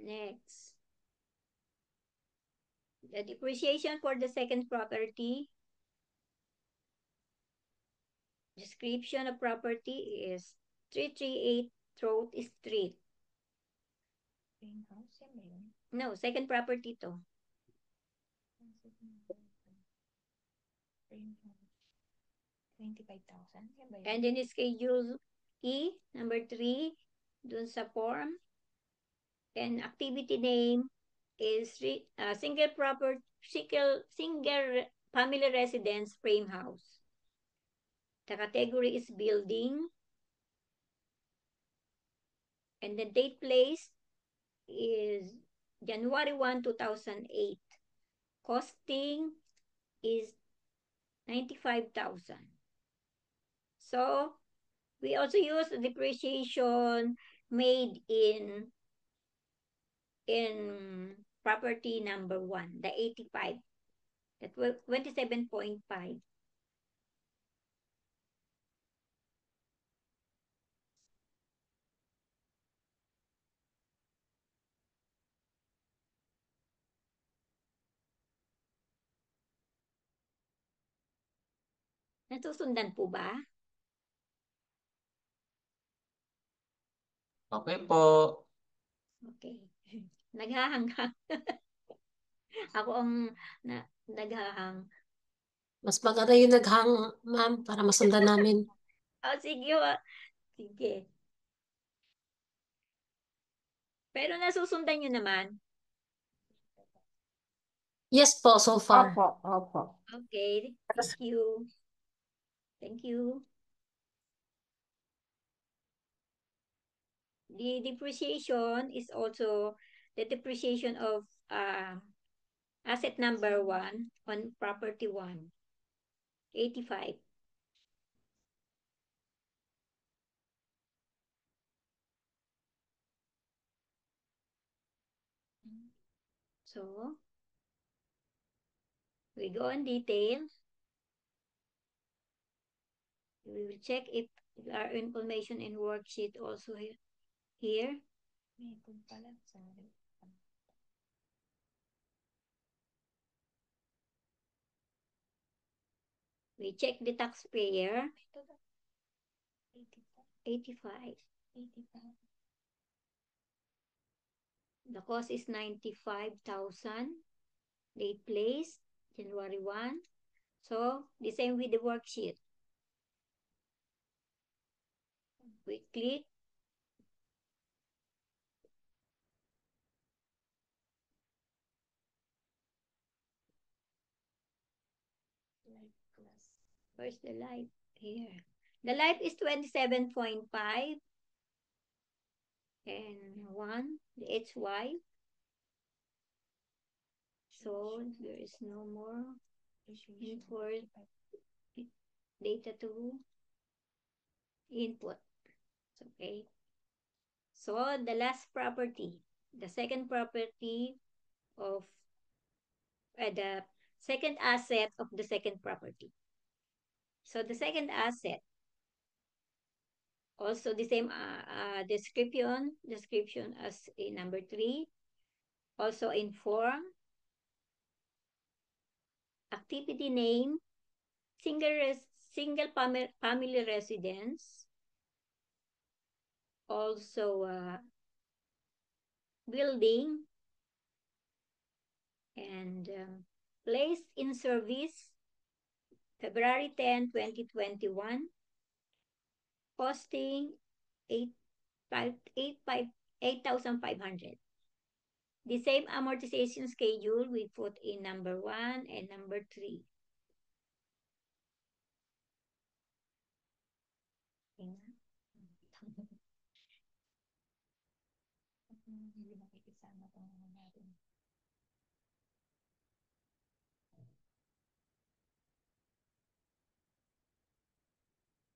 Next. The depreciation for the second property. Description of property is 338 Throat Street. Greenhouse, yan ba yun? No, second property to. Greenhouse. 25,000, yan ba yun? And then schedule E, number 3, dun sa form. And activity name is single family residence frame house. The category is building. And the date placed is January 1, 2008. Costing is 95,000. So, we also use the depreciation made in property number 1, the 85, that was 27.5. Nasusundan po ba? Okay po. Okay. Naghahanggang. Ako ang naghahang. Mas maganda yung naghang, ma'am, para masundan namin. Oh, sige. Sige. Pero nasusundan nyo naman. Yes po, so far. Opo. Okay. Thank you. Thank you. The depreciation is also the depreciation of asset number 1 on property 1, 85. So, we go in detail. We will check if there are information in worksheet also here. Meron pala, sorry. We check the taxpayer, 85. 85. The cost is 95,000. Date placed, January 1. So, the same with the worksheet. We click. Life class. Where's the life? Here. The life is 27.5. And 1, the HY. So, there is no more input data to input. Okay. So, the last property, the second property of the second asset of the second property. So, the second asset, also the same description as in number 3, also in form, activity name, single family residence, also building, and placed in service February 10, 2021, costing 8,500. The same amortization schedule we put in number 1 and number 3. Hindi makikisama itong natin.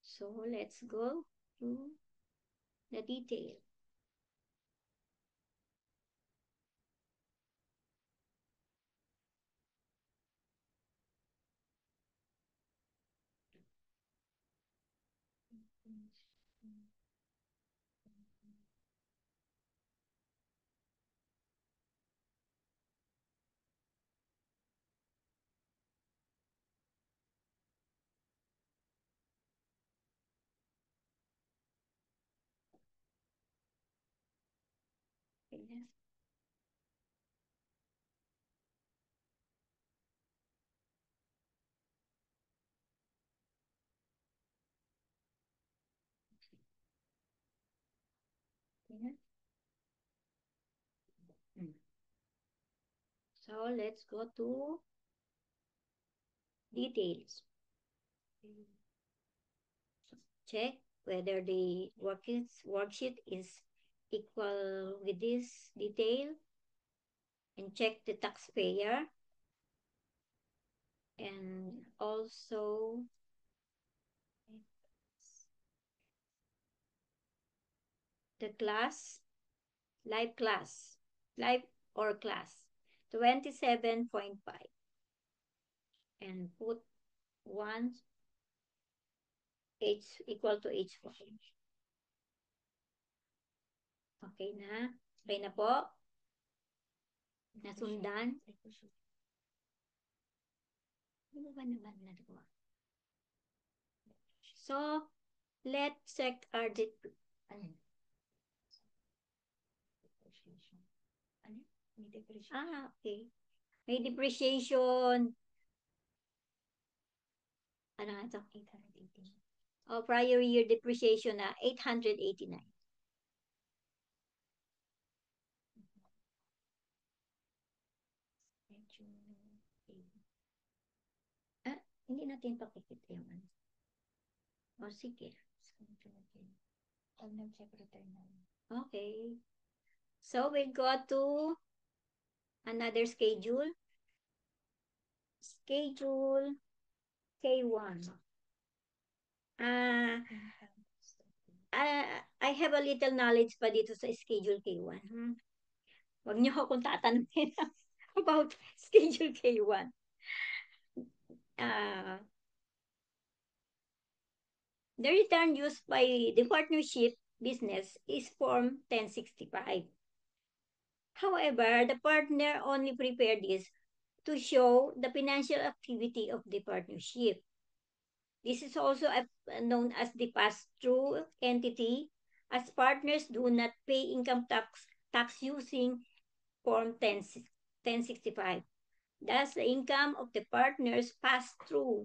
So let's go to the detail. So let's go to details. Check whether the worksheet is equal with this detail, and check the taxpayer, and also the class, live or class, 27.5, and put 1 h equal to h1. Okay na? Okay na po? Nasundan? Ano ba naman nagawa? So, let's check our okay. May depreciation. Ano nga ito? 818. Oh, prior year depreciation na 889. Hindi natin pakikita yung ano. O, sige. Okay. So, we'll go to another schedule. Schedule K1. I have a little knowledge pa dito sa schedule K1. Huwag niyo akong tatanungin about schedule K1. The return used by the partnership business is Form 1065. However, the partner only prepared this to show the financial activity of the partnership. This is also known as the pass-through entity, as partners do not pay income tax using Form 1065. Thus, the income of the partners pass through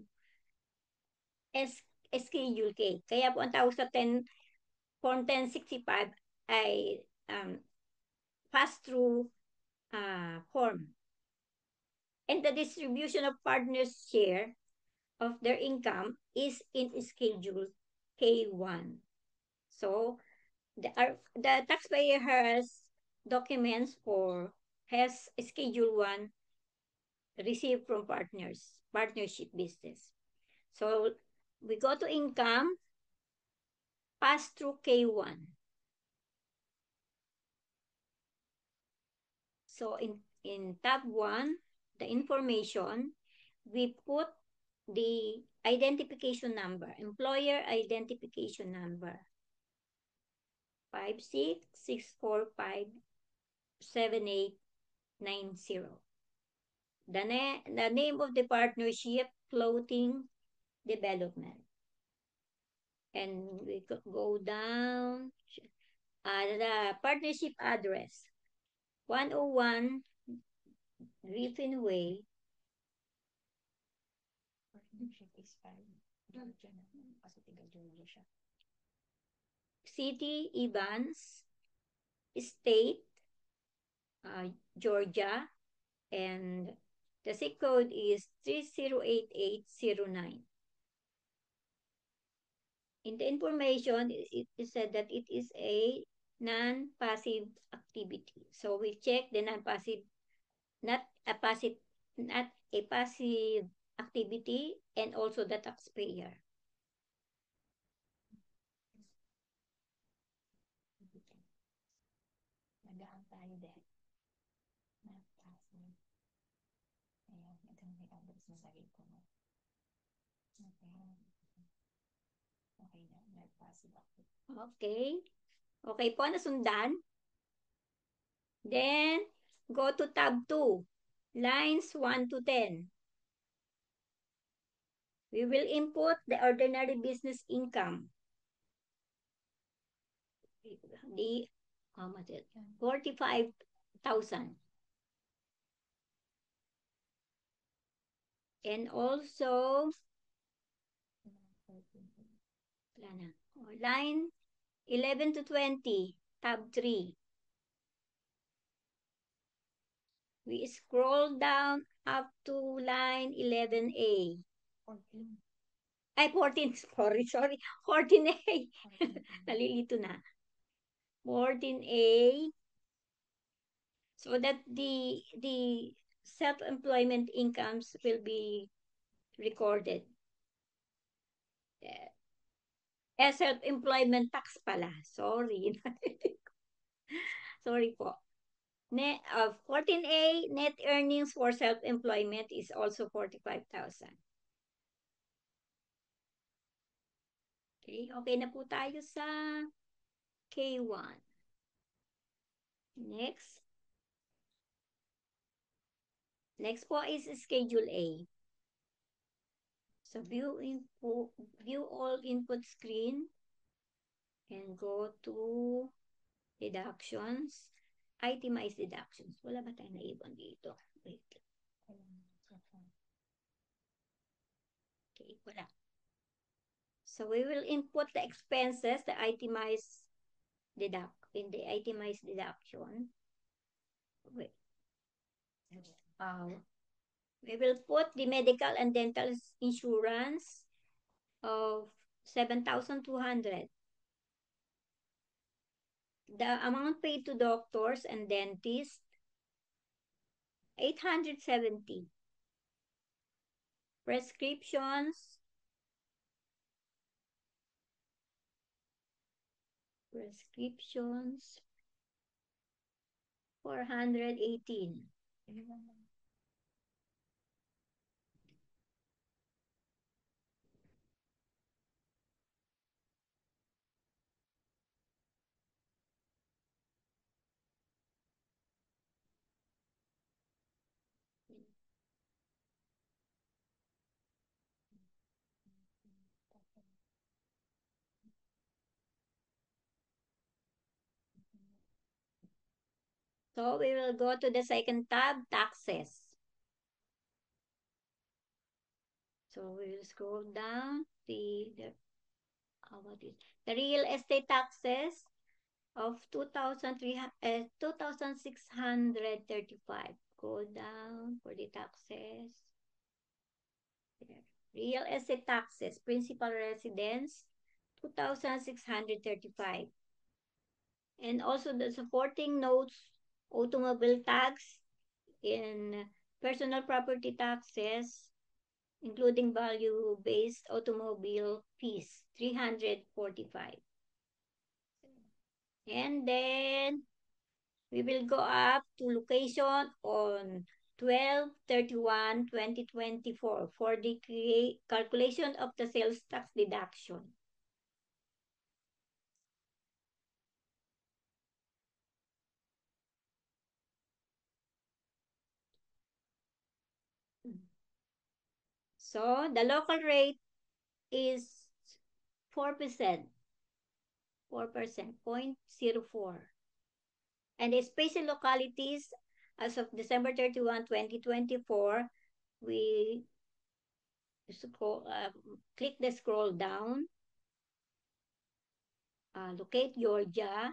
Schedule K. Kaya po ang tawag sa Form 1065 ay pass-through form. And the distribution of partners' share of their income is in Schedule K1. So, the taxpayer has documents has Schedule 1 received from partnership business. So, we go to income, pass through K1. So, in tab 1, the information, we put the identification number, employer identification number, 5664578990. The name of the partnership, Clothing Development. And we go down, the partnership address, 101 Griffin Way. City, Evans, State, Georgia, and the zip code is 308809. In the information, it is said that it is a non-passive activity. So we check the non-passive, not a passive activity, and also the taxpayer. Nagahan tayo din. Ayan, ito may address na sarili ko. Okay. Okay po, nasundan. Then, go to tab 2, lines 1 to 10. We will input the ordinary business income. How much is it? 45,000. And also, line 11 to 20, tab 3. We scroll down up to line 11A. 14. Ay, 14. Sorry. 14A. Nalilito na. 14A. So that the self-employment incomes will be recorded. Self-employment tax pala. Sorry. Sorry po. 14A, net earnings for self-employment is also 45,000. Okay na po tayo sa K1. Next. Next po is Schedule A. So view all input screen and go to deductions. Itemize deductions. Wala ba tayong naibon dito? Wait. Okay, wala. So we will input the expenses, the itemized in the itemized deduction. Wait. We will put the medical and dental insurance of 7,200. The amount paid to doctors and dentists, 870. Prescriptions, 418. So we will go to the second tab, taxes. So we will scroll down the real estate taxes of 2,635. Go down for the taxes. There. Real estate taxes, principal residence, 2,635. And also the supporting notes, automobile tax, in personal property taxes, including value-based automobile fees, 345. And then we will go up to location on 12/31/2024 for the calculation of the sales tax deduction. So the local rate is 4%. 4%, 0.04. And the spatial localities, as of December 31, 2024, we click the scroll down, locate Georgia,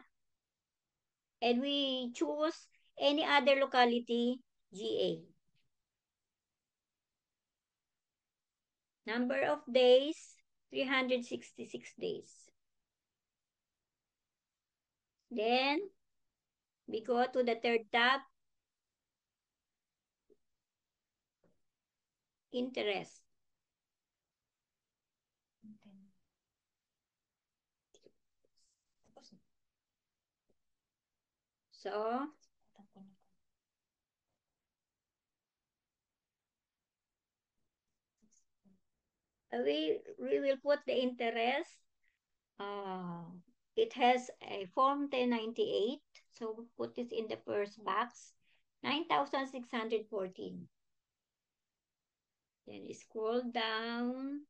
and we choose any other locality, GA. Number of days, 366 days. Then, we go to the third tab, interest. So, we will put the interest It has a Form 1098. So put this in the first box. 9,614. Then scroll down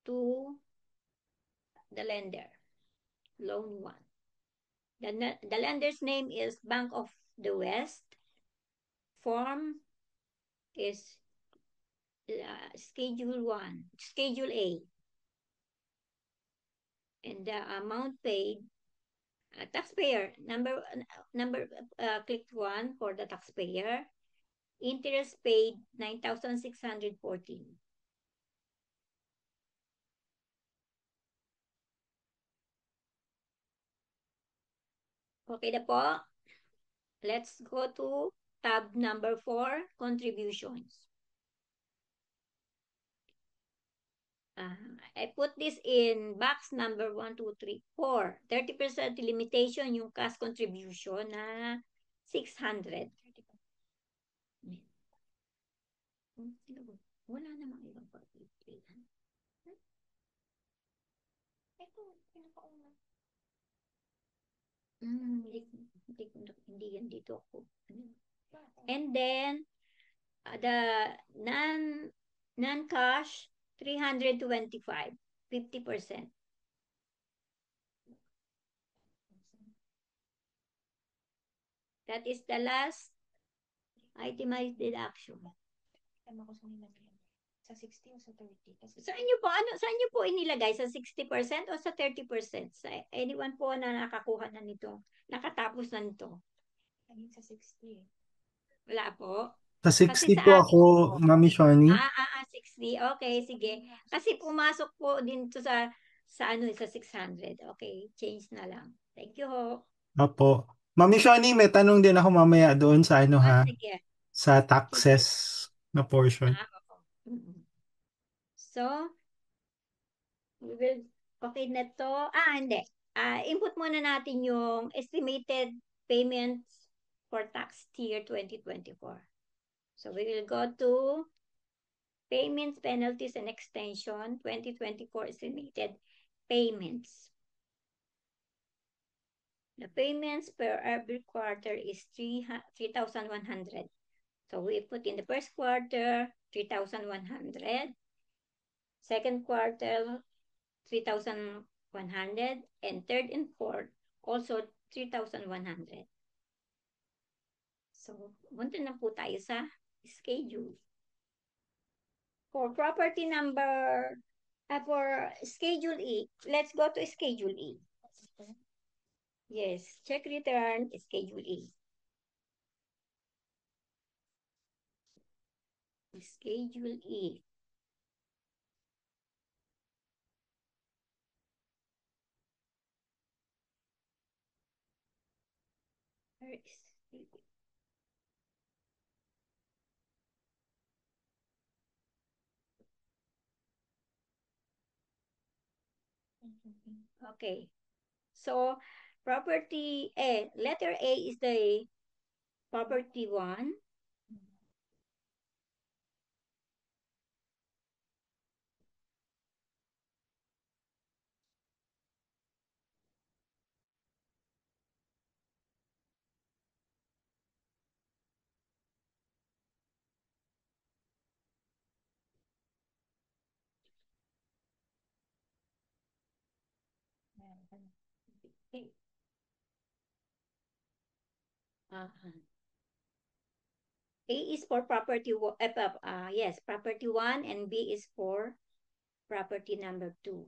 to the lender, loan 1. The lender's name is Bank of the West. Form is Schedule 1, Schedule A. And the amount paid, taxpayer, click 1 for the taxpayer. Interest paid, 9,614. Okay na po. Let's go to tab number 4, contributions. I put this in box number 1, 2, 3, 4. 30% limitation yung cash contribution na 600. Wala namang ibang pag-iilan. Ito, pinakauna. Hindi yan dito ako. And then, the non-cash, 325, 50%. That is the last itemized deduction. Sa 60 o sa 30? Saan niyo po inilagay? Sa 60% o sa 30%? Sa anyone po na nakakuha na nito, nakatapos na nito? Naging sa 60. Wala po. Sa Kasi 60 po ako, Mami Shoni. 60. Okay, sige. Kasi pumasok po din to sa 600. Okay, change na lang. Thank you ho. Opo. Mami Shoni, may tanong din ako mamaya doon sa Sige. sa taxes na portion. So, okay na to. Hindi. Input muna natin yung estimated payments for tax year 2024. So, we will go to payments, penalties, and extension 2024 estimated payments. The payments per every quarter is 3,100. So, we put in the first quarter, 3,100. Second quarter, 3,100. And third and fourth, also 3,100. So, punta na po tayo sa schedule. For property number, for Schedule E, let's go to Schedule E. Yes, check return, Schedule E. Schedule E. Where is it? Okay. So, property A, letter A is the property 1. A is for property, yes, property 1, and B is for property number 2.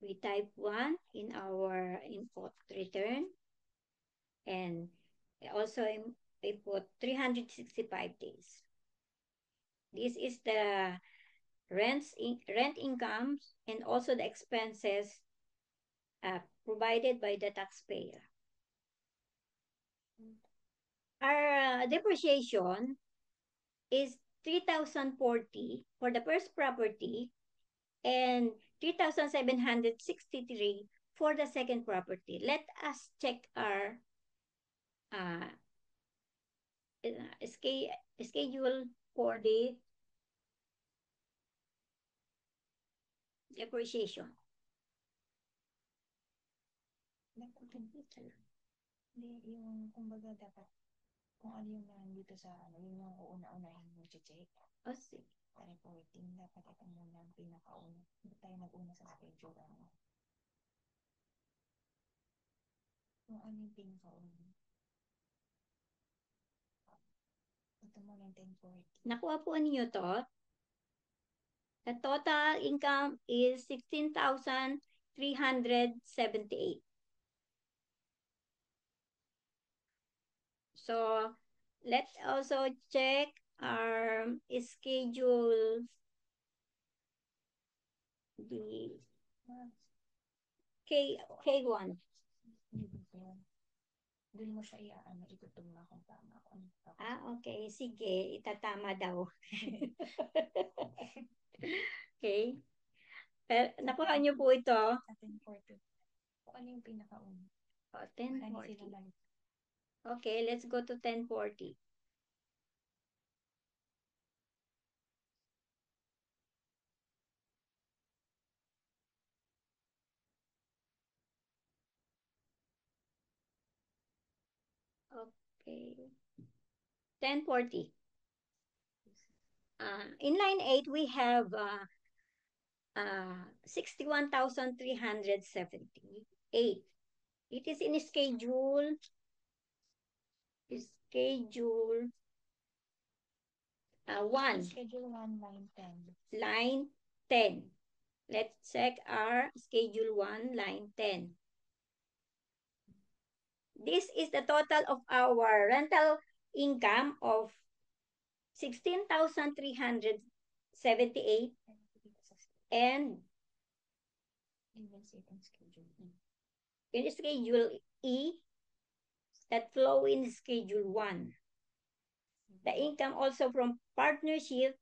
We type 1 in our input return, and also input 365 days. This is the rent incomes and also the expenses provided by the taxpayer. Our depreciation is 3,040 for the first property and 3,763 for the second property. Let us check our schedule for the Depreciation. Hindi, yung kumbaga dapat kung ano yung nandito sa ano, yun yung uuna-unahin mo check. Oh, sige. Reporting, dapat ito muna ang pinakauna. Hindi tayo nag-una sa schedule. Kung ano yung pinakauna. Ito muna yung 1040. Nakuha po ninyo to? The total income is 16,378. So let's also check our schedule the K1. Doon mo siya iaano, itutugma kung tama. Okay. Sige, itatama daw. Okay. Pero, nakuha niyo po ito. Sa 1040. Kung ano yung pinakauna. 1040. Okay, let's go to 1040. Okay. 1040. In line 8, we have 61,378. It is in schedule 1. Schedule 1, line 10. Line 10. Let's check our schedule 1, line 10. This is the total of our rental income of 16,378 and in schedule E that flow in schedule 1. The income also from partnership,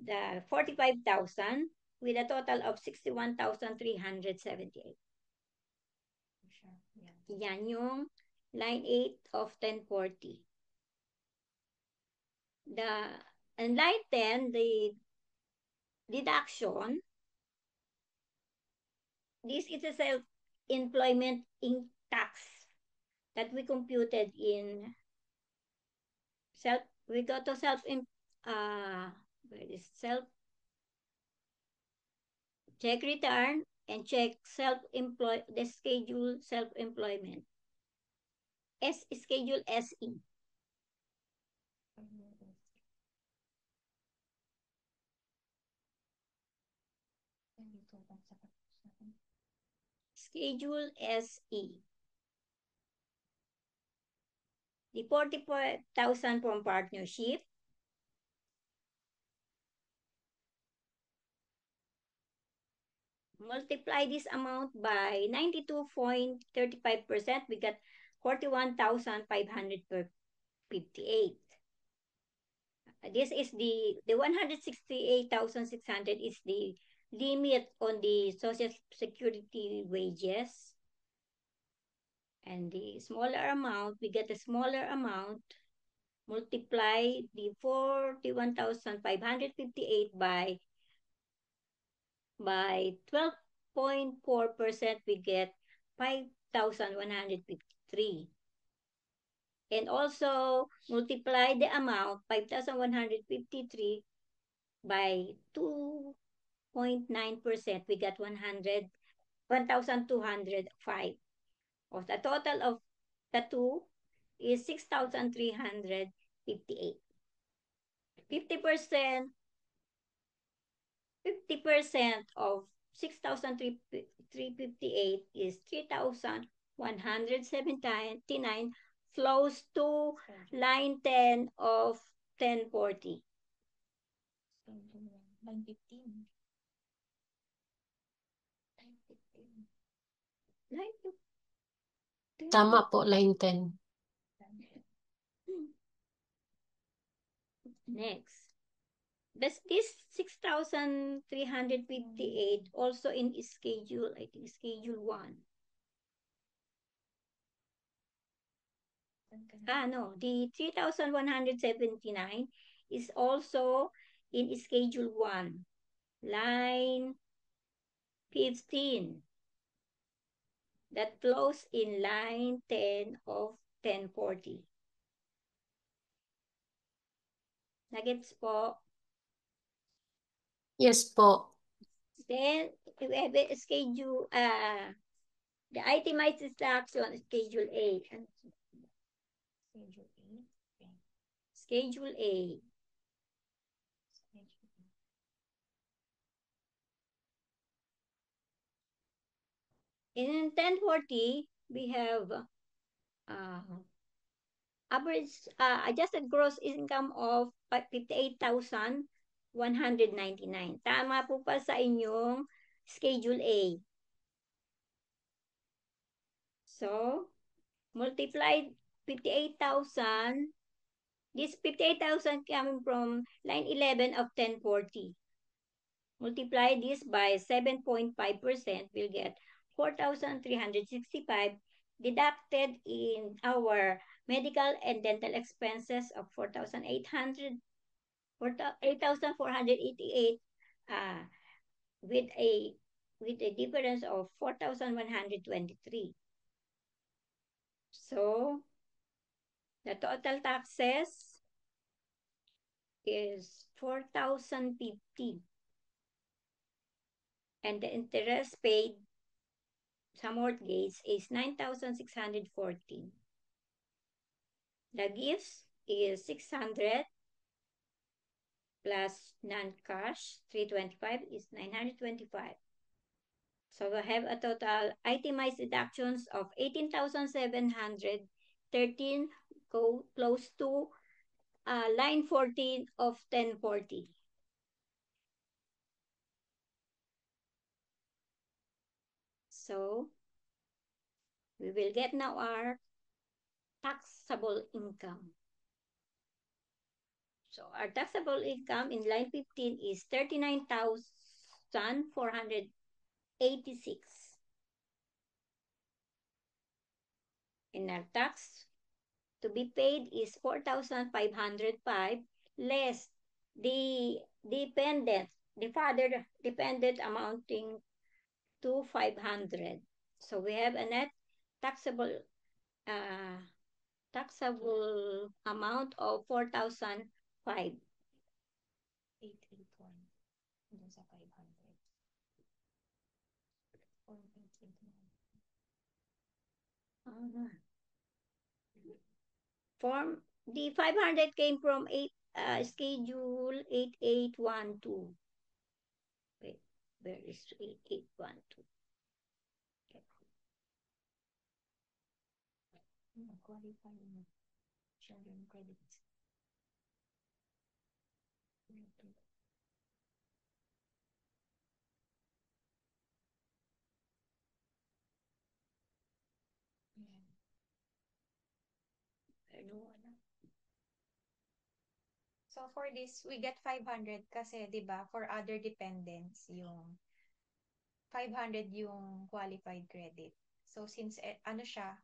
the 45,000 with a total of 61,378. Yan yung line 8 of 1040. And line 10, the deduction, this is a self-employment in tax that we computed in we go to check return and check the schedule self-employment. Schedule SE. Schedule SE. The 44,000 from partnership. Multiply this amount by 92.35%, we got 41,558. This is the 168,600 is the limit on the Social Security wages. And the smaller amount, we get a smaller amount, multiply the 41,558 by 12.4%, we get 5,153. And also multiply the amount 5,153 by 2.9%, we got 1,205. Of the total of the two is 6,358. 50% of 6,358 is 3,179 flows to line 10 of 1040. Line 15. Line 15. Tama po, line 10. Next. This 6,358 also in schedule, I think schedule 1. No, the 3,179 is also in schedule 1. Line 15 that flows in line 10 of 1040. Nagets po? Yes po. Then, we have a schedule, the itemized instruction, Schedule A. Schedule A. Okay. Schedule A. Schedule A. In 1040, we have average adjusted gross income of 58,199. Tama po pa sa inyong Schedule A. So, multiplied 58,000. This 58,000 coming from line 11 of 1040. Multiply this by 7.5%, we'll get 4,365 deducted in our medical and dental expenses of 8,488 with a difference of 4,123. So the total taxes is 4,050. And the interest paid sa mortgage is 9,614. The gifts is 600 plus non-cash, 325 is 925. So we have a total itemized deductions of 18,713, go close to line 14 of 1040. So we will get now our taxable income. So our taxable income in line 15 is 39,486. And our tax to be paid is 4,505 less the dependent, the father dependent amounting to 500. So we have a net taxable amount of 4,005. 881. Doon sa 500. 4,881. Form the 500 came from schedule 8812. Wait, where is 8812? Qualifying children credits. So for this, we get 500 kasi 'di ba for other dependents yung 500 yung qualified credit. So since ano siya,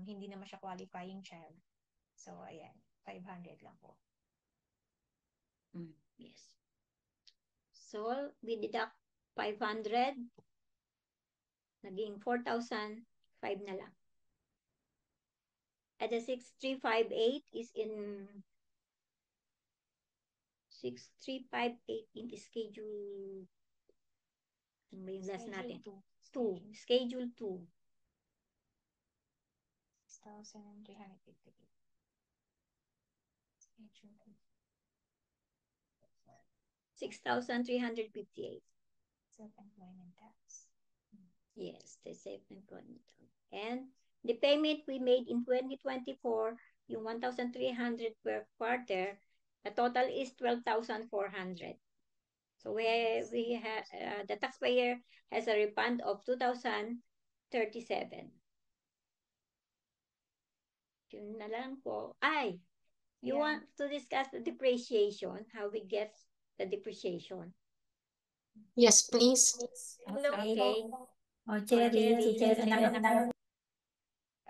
hindi naman siya qualifying child. So ayan, 500 lang po. Yes. So we deduct 500, naging 4,005 na lang. At the 6358 is in 6358 in the schedule. Ano ba yung last natin? 2. Schedule 2. 6,358. Schedule 2. 6,358. Self-employment tax. Yes, the self-employment tax. And the payment we made in 2024, yung 1,300 per quarter, the total is 12,400. So we have the taxpayer has a refund of 2,037. Yun na lang po. You want to discuss the depreciation, how we get the depreciation? Yes, please. Okay.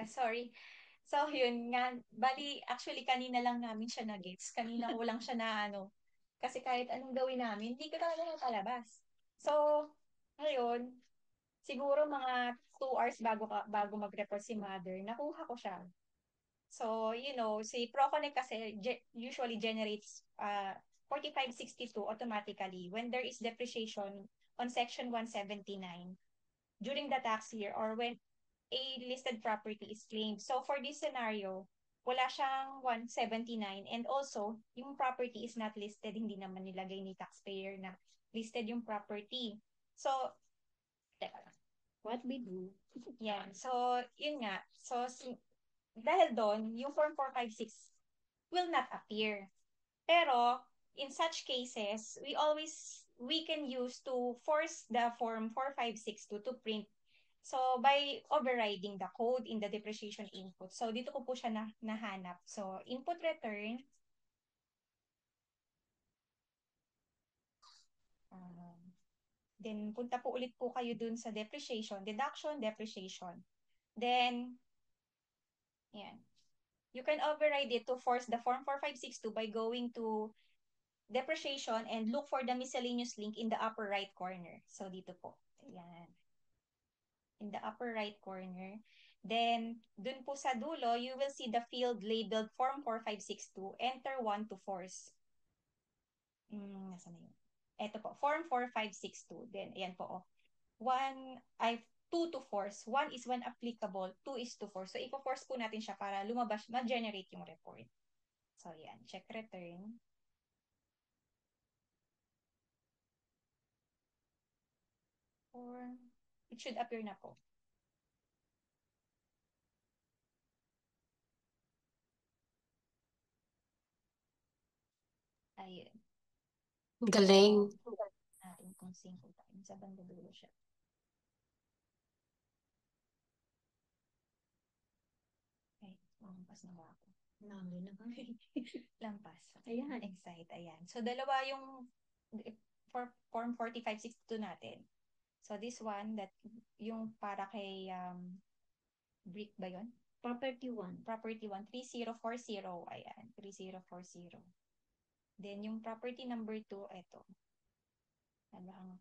Sorry. So, yun nga. Bali, actually, kanina lang namin siya na-gets. Kanina ko lang siya na kasi kahit anong gawin namin, hindi ko talaga nakalabas. So, ngayon, siguro mga 2 hours bago mag-report si mother, nakuha ko siya. So, si Proconnect kasi usually generates 4562 automatically when there is depreciation on Section 179 during the tax year or when a listed property is claimed. So, for this scenario, wala siyang 179 and also, yung property is not listed, hindi naman nilagay ni taxpayer na listed yung property. So, teka lang. What we do? Yan. So, yun nga. So, dahil doon, yung Form 456 will not appear. Pero, in such cases, we can use to force the Form 4562 to print. So, by overriding the code in the depreciation input. So, dito ko po siya nahanap. So, input return. Then, punta po ulit po kayo dun sa depreciation, deduction, depreciation. Then, yan. You can override it to force the Form 4562 by going to depreciation and look for the miscellaneous link in the upper right corner. So, dito po. Ayan. In the upper right corner. Then, dun po sa dulo, you will see the field labeled Form 4562. Enter 1 to force. Nasa na yun? Ito po, Form 4562. Then, ayan po. 2 to force. 1 is when applicable, 2 is to force. So, ipo-force po natin siya para lumabas, ma-generate yung report. So, yan. Check return. Or, it should appear na po. Ayun. Galing. Natin kung single time. Sa banda dulo siya. Okay. Lampas na ba ako? Nangin na ba? Lampas. Ayan. Excite. Ayan. So, dalawa yung for Form 4562 natin. So, this one, yung para kay brick ba yun? Property 1. Property 1, 3040. Ayan, 3040. Then, yung property number 2, eto. Ayan.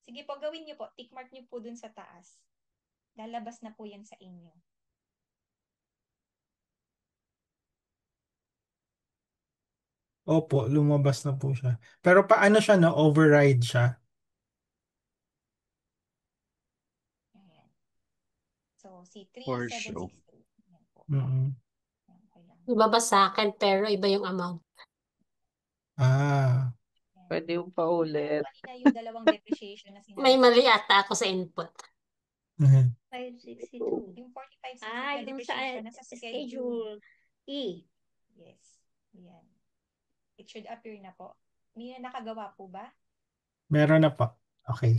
Sige po, gawin nyo po. Tick mark nyo po dun sa taas. Lalabas na po yan sa inyo. Opo, lumabas na po siya. Pero paano siya, no? Override siya. Ayan. So, si For show. 3762. Ayan po. Mm-mm. Okay lang. Lumabas sa akin pero iba yung amount. Ah. Ayan. Pwede yung paulit. Kanina yung dalawang depreciation na May sinabi. mali ata ako sa input. Mhm. 562. Yung 4562 Ah, na yung sa depreciation nasa schedule E. Yes. Ayan. It should appear na po. May nakagawa po ba? Meron na po. Okay.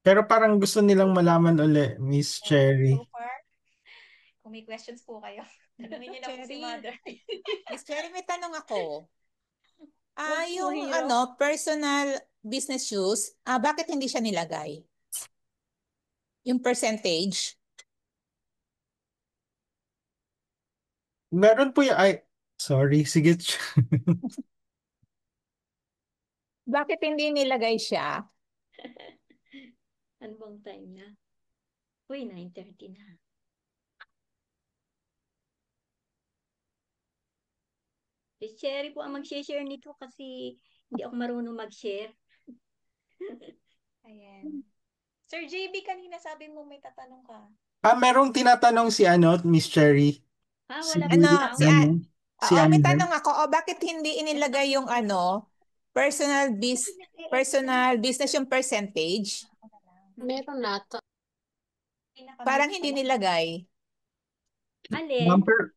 Pero parang gusto nilang malaman uli, Miss Cherry. So far, kung may questions po kayo, tanungin niyo na po si Cherry. Mother. Miss Cherry, may tanong ako. Huwag po Yung mahirap. personal business use, bakit hindi siya nilagay? Yung percentage? Meron po ay, sorry, sige. Bakit hindi nilagay siya? Ano bang time na? Uy, 9:30 na. Si Cherry po ang mag-share nito kasi hindi ako marunong mag-share. Ayan. Sir JB, kanina sabi mo may tatanong ka. Merong tinatanong si Miss Cherry. Wala Si, pang Si sound. si may Ander. tanong ako, bakit hindi inilagay yung personal business yung percentage? Meron nata. Parang hindi nilagay. Alin? Bumper.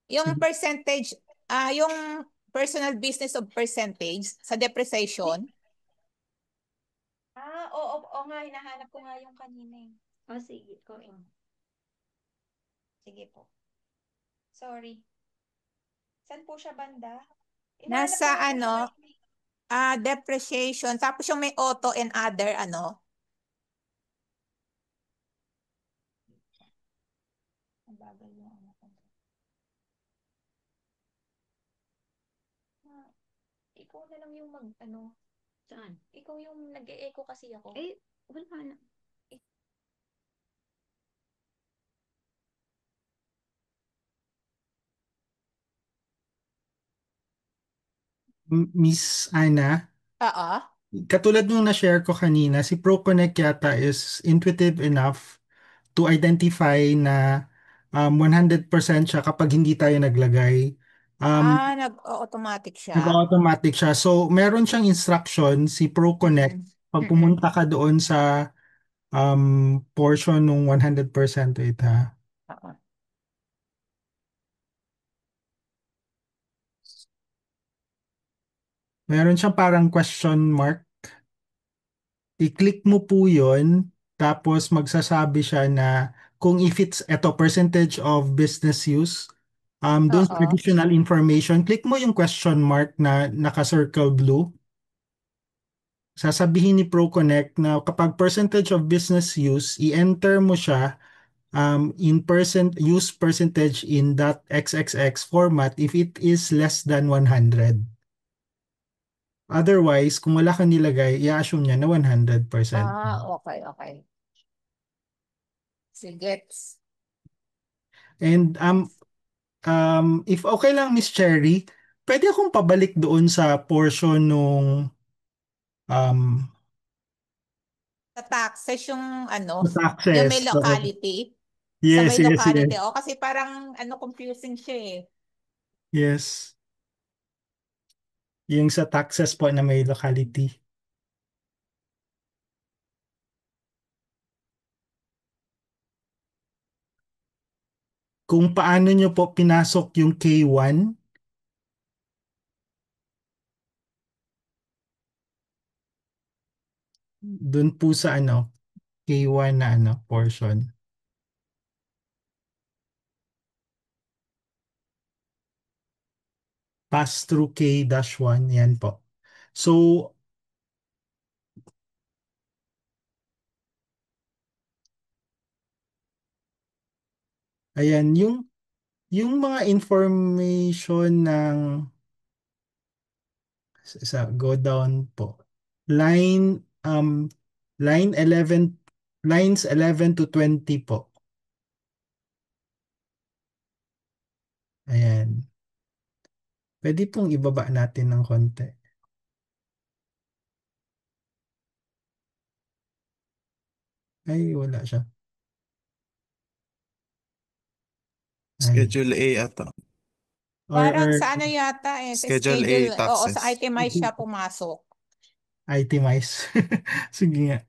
Yung percentage, yung personal business of percentage sa depreciation. Oo nga, hinahanap ko nga yung kanina eh. Sige. Sige po. Sorry. Saan po siya banda? Nasa Hinahanap ko nga po siya kanina. depreciation, tapos yung may auto and other, Ang bagal yung ano ko. Ikaw na lang yung Saan? Ikaw yung nag-e-echo kasi ako. Eh, wala na. Miss Ana, Oo. katulad nung na-share ko kanina, si ProConnect yata is intuitive enough to identify na 100% siya kapag hindi tayo naglagay. Nag-automatic siya. Nag-automatic siya. So, meron siyang instruction si ProConnect pag pumunta ka doon sa portion ng 100%. Wait ha. Oo. Meron siyang parang question mark. I-click mo po yun, tapos magsasabi siya na kung if it's eto percentage of business use, doon sa Oo. additional information, click mo yung question mark na naka-circle blue. Sasabihin ni ProConnect na kapag percentage of business use, i-enter mo siya in use percentage in .xxx format if it is less than 100. Otherwise, kung wala kang nilagay, i-assume niya na 100%. Okay. Sige. And if okay lang, Miss Cherry, pwede akong pabalik doon sa portion nung Sa taxes yung yung may taxes. So, locality. Sa yes, may yes, yes. locality. Kasi parang confusing siya eh. Yes. Yung sa taxes po na may locality. Kung paano nyo po pinasok yung K1, doon po sa K1 na portion. Pass through K-1, yan po. So, ayan, yung mga information ng go down po. Line 11, lines 11 to 20 po. Ayan. Pwede pong ibaba natin ng konti. Ay, wala siya. Schedule A ata. Parang sa yata sa Schedule A, schedule. Oo, taxes. sa itemize siya pumasok. Itemize. Sige nga.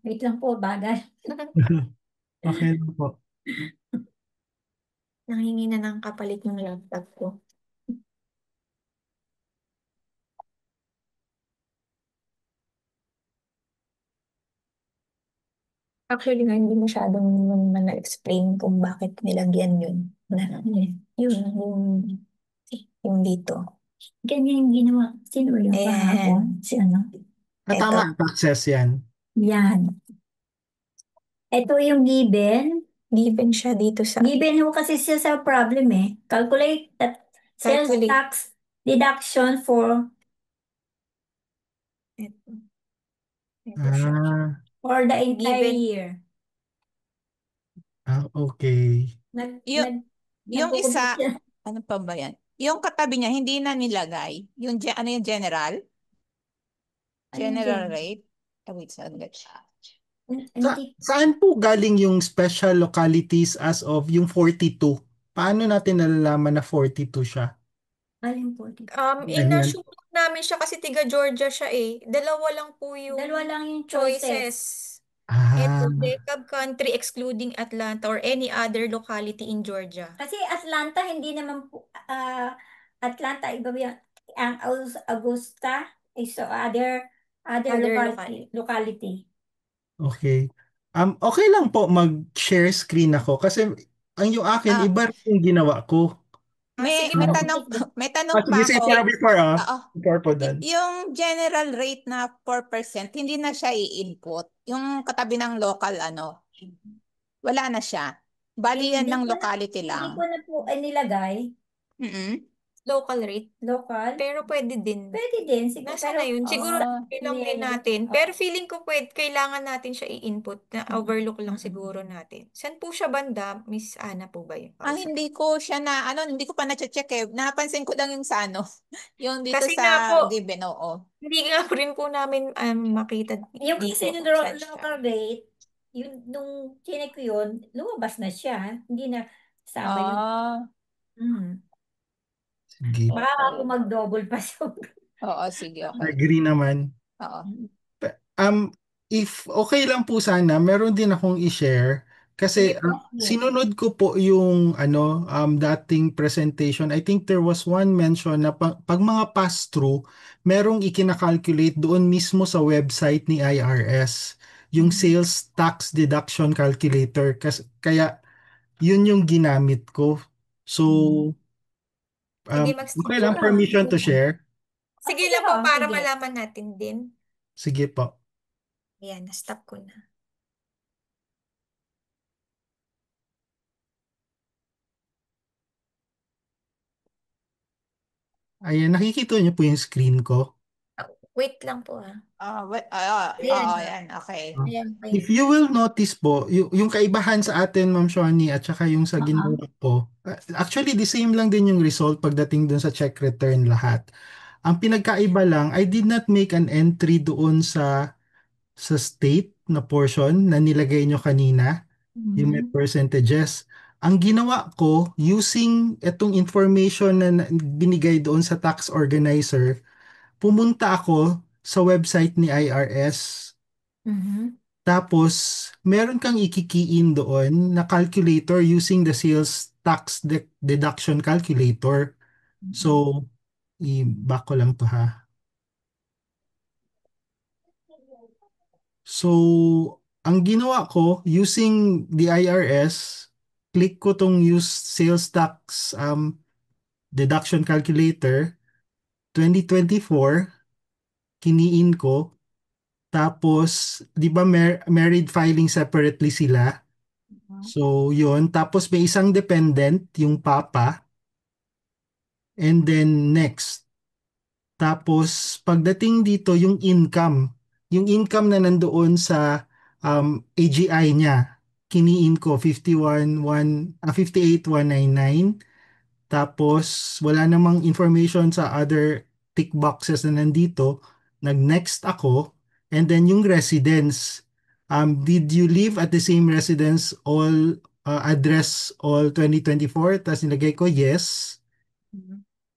Wait lang po, bagal. Okay lang po. Nanghingi na ng kapalit ng laptop ko. Actually nga, hindi masyadong naman na-explain kung bakit nilagyan yun. Wala lang yun. Yung dito. Ganyan yung ginawa. Sino yung kahapon? Si ano? Tama, taxes yan. Yan. Ito yung given. Given siya dito sa... Given mo kasi siya sa problem eh. Calculate that sales tax deduction for... Ito siya. For the entire year. Okay. Yung isa, ano pa ba yan? Yung katabi niya, hindi na nilagay. Yung general? General rate? Wait, Saan po galing yung special localities as of yung 42? Paano natin nalalaman na 42 siya? Inassume namin siya kasi tiga Georgia siya eh. Dalawa lang yung choices. Ito, DECAB country excluding Atlanta or any other locality in Georgia. Kasi Atlanta hindi naman po Atlanta, iba ba yan? Ang Augusta is other locality. Okay. Okay lang po mag-share screen ako kasi ang yung akin, Ah, iba rin yung ginawa ko. may Sige may po, tanong sige. may tanong Sige, pa say ako. before Oo. before po done. Yung general rate na 4%, hindi na siya i-input. Yung katabi ng local wala na siya. Bali yan ng locality Hindi lang. ko na po nilagay. Mm-mm. Local rate. Local. Pero pwede din. Pwede din. Siguro, Nasa na yun? Siguro lang din natin. Oo. Pero feeling ko kailangan natin siya i-input. Na overlook lang siguro natin. Saan po siya banda? Miss Ana po ba yun? Hindi ko siya hindi ko pa na-check eh. Napansin ko lang yung sa yung dito Kasi sa nga po, given, oo. hindi nga rin po namin makita Yung dito kasi kung yung saan siya. local rate, nung chinek ko yun, lumabas na siya. Hindi na sama yun. Sige. Baka ako mag-double pa siya. Oo, sige, okay. Agree naman. Oo. If okay lang po sana, meron din akong i-share kasi Sige po. sinunod ko po yung dating presentation. I think there was one mention na pag mga pass-through, merong ikinakalculate doon mismo sa website ni IRS, yung sales tax deduction calculator. Kaya yun yung ginamit ko. So, Sige, okay lang, permission to share. Sige lang po para malaman natin din. Sige po. Ayan, na-stop ko na. Ayan, nakikita niyo po yung screen ko. Wait lang po Ayan, okay. Ayan, If you will notice po, yung kaibahan sa atin, Ma'am Shoni, at saka yung sa ginawa po, actually the same lang din yung result pagdating dun sa check return lahat. Ang pinagkaiba lang, I did not make an entry doon sa state na portion na nilagay nyo kanina, yung may percentages. Ang ginawa ko, using itong information na binigay doon sa tax organizer, pumunta ako sa website ni IRS. Tapos, meron kang ikikiin doon na calculator using the sales tax deduction calculator. So, i-back ko lang to ha. So, ang ginawa ko, using the IRS, click ko tong use sales tax deduction calculator, 2024, kiniin ko, tapos, di ba married filing separately sila? So, yun. Tapos may isang dependent, yung papa. And then next. Tapos, pagdating dito, yung income. Yung income na nandoon sa AGI niya. Kiniin ko 58,199. Tapos, wala namang information sa other tick boxes na nandito. Nag-next ako. And then yung residence. Did you live at the same residence address all 2024? Tapos nilagay ko yes.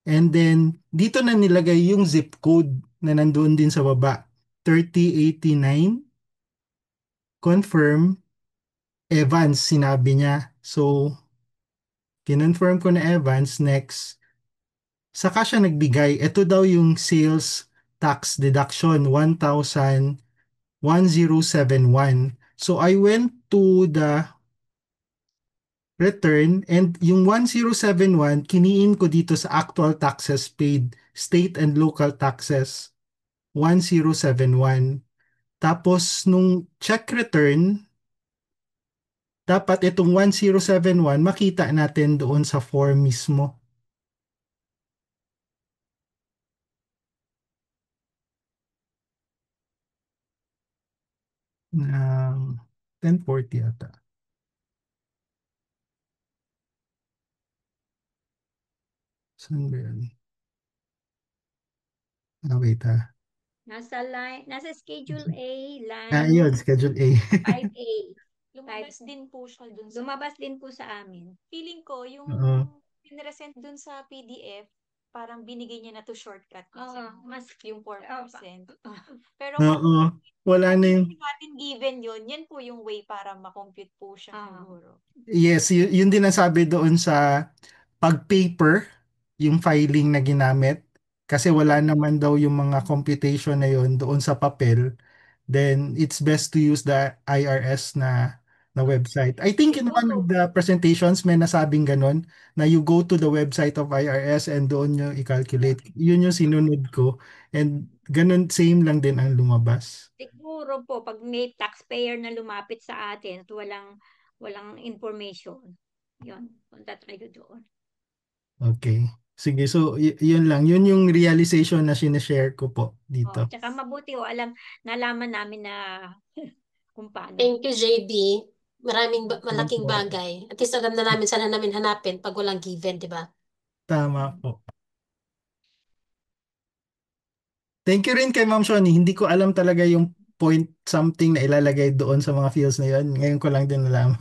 And then, dito na nilagay yung zip code na nandoon din sa baba. 3089. Confirm. Evans, sinabi niya. So, kinonfirm ko na Evans. Next. Saka siya nagbigay. Ito daw yung sales tax deduction. 1,1071. So, I went to the return and yung 1071 kiniin ko dito sa actual taxes paid, state and local taxes, 1071. Tapos nung check return, dapat itong 1071 makita natin doon sa form mismo. Ng 1040 ata. Saan ba yun? Wait ha. Nasa Schedule A, Yun, Schedule A. 5A. Lumabas din po siya dun sa... Lumabas din po sa amin. Feeling ko, yung pinresent dun sa PDF, parang binigay niya na to shortcut. Mas yung 4%. Pero Wala na yung... kung natin given yun, yan po yung way para makompute po siya siguro. Yes, yun din ang sabi doon sa pag-paper, yung filing na ginamit kasi wala naman daw yung mga computation na yun doon sa papel, then it's best to use the IRS na website. I think in one of the presentations may nasabing ganun na you go to the website of IRS and doon nyo i-calculate. Yun yung sinunod ko and ganun same lang din ang lumabas. Siguro po, pag may taxpayer na lumapit sa atin at walang information, yun, punta tayo doon. Okay. Sige, so yun lang. Yun yung realization na sinishare ko po dito. Tsaka mabuti nalaman namin na kung paano. Thank you, JB. Malaking bagay. At least alam na namin sana namin hanapin pag walang given, di ba? Tama po. Thank you rin kay Ma'am Shoni. Hindi ko alam talaga yung point something na ilalagay doon sa mga fields na yun. Ngayon ko lang din nalaman.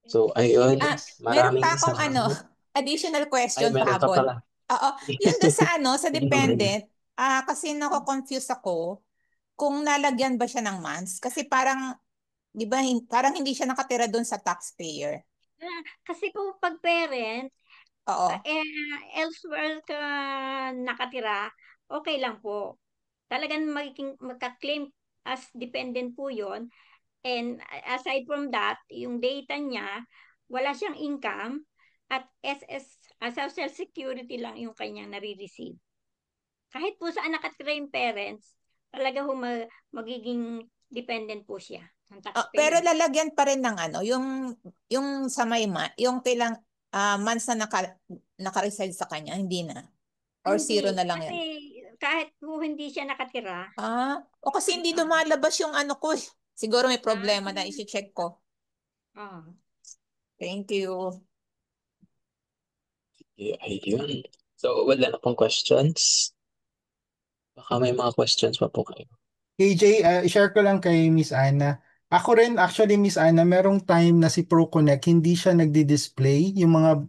So, ayun. Meron Maraming pa akong salamat. additional Ay, question meron ka habol. pala. Oo. Yun doon sa sa dependent, kasi nako-confuse ako kung nalagyan ba siya ng months. Kasi parang, di ba, parang hindi siya nakatira doon sa taxpayer. Kasi kung pag parent, Oo. elsewhere ka nakatira, okay lang po. Talagang magka-claim as dependent po yon. And aside from that, yung data niya, wala siyang income at Social Security lang yung kanyang nare-receive. Kahit po saan nakatira yung parents, talaga magiging dependent po siya ng taxpayer. Pero lalagyan pa rin ng yung sa yung kailang months na naka-reside sa kanya, hindi na. Or Hindi, zero na lang kasi yan. kahit po hindi siya nakatira. O kasi hindi lumalabas yung ko. Siguro may problema na isi-check ko. Thank you. Ayun. So, wala na pong questions. Baka may mga questions pa po kayo. KJ, i-share ko lang kay Miss Ana. Ako rin, actually, Miss Ana, merong time na si ProConnect, hindi siya nagdi-display yung mga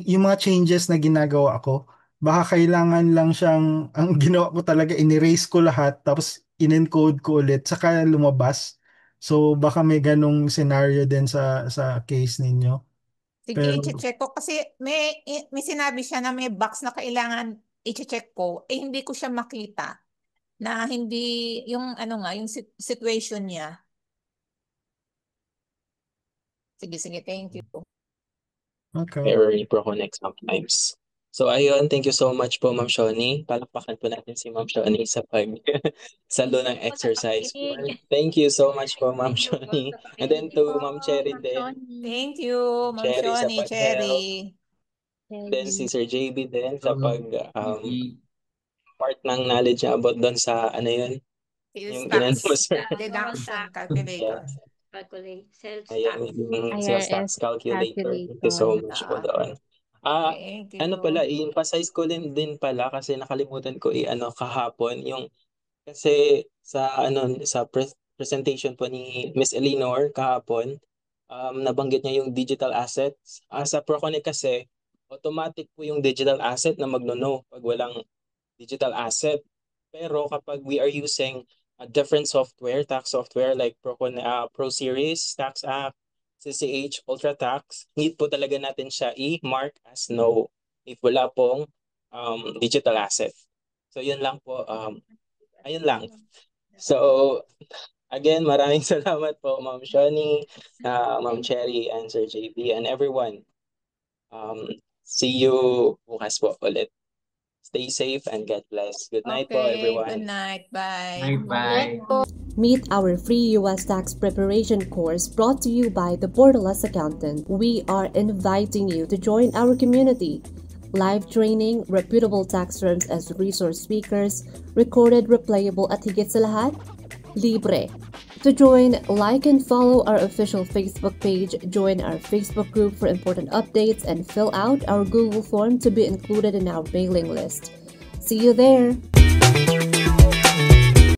yung mga changes na ginagawa ko. Baka kailangan lang siyang, ang ginawa ko talaga, in-erase ko lahat, tapos in-encode ko ulit, saka lumabas. So, baka may ganong scenario din sa case ninyo. Sige, i-check ko. Kasi may sinabi siya na may box na kailangan i-check ko. Hindi ko siya makita na hindi yung yung situation niya. Sige, thank you. Okay. Error ni ProConnect sometimes. So, ayun, thank you so much po, Ma'am Shoni. Palakpakan po natin si Ma'am Shoni sa salo ng exercise. Thank you so much po, Ma'am Shoni. And then to Ma'am Cherry din. Thank you, Ma'am Shoni, Cherry. Then si Sir JB din sa part ng knowledge niya about doon sa yun? Yung Deduction calculator. Ayan, yung sales tax calculator. Thank you so much po doon. Pala, i-emphasize ko din pala kasi nakalimutan ko kahapon yung kasi sa presentation po ni Miss Eleanor kahapon, nabanggit niya yung digital assets. Sa ProConnect kasi automatic po yung digital asset na magno-no pag walang digital asset. Pero kapag we are using a different software, tax software like Pro Series, Tax Act, CCH, UltraTax, need po talaga natin siya i-mark as no if wala pong digital asset. So yun lang po. Ayun lang. So again, maraming salamat po Ma'am Shoni, Ma'am Cherry, and Sir JB, and everyone. See you bukas po ulit. Stay safe and God bless. Good night po, everyone. Good night. Bye. Bye. Meet our free U.S. tax preparation course brought to you by the Borderless Accountant. We are inviting you to join our community. Live training, reputable tax firms as resource speakers, recorded, replayable at higit sa lahat, libre. To join, like and follow our official Facebook page, join our Facebook group for important updates, and fill out our Google form to be included in our mailing list. See you there!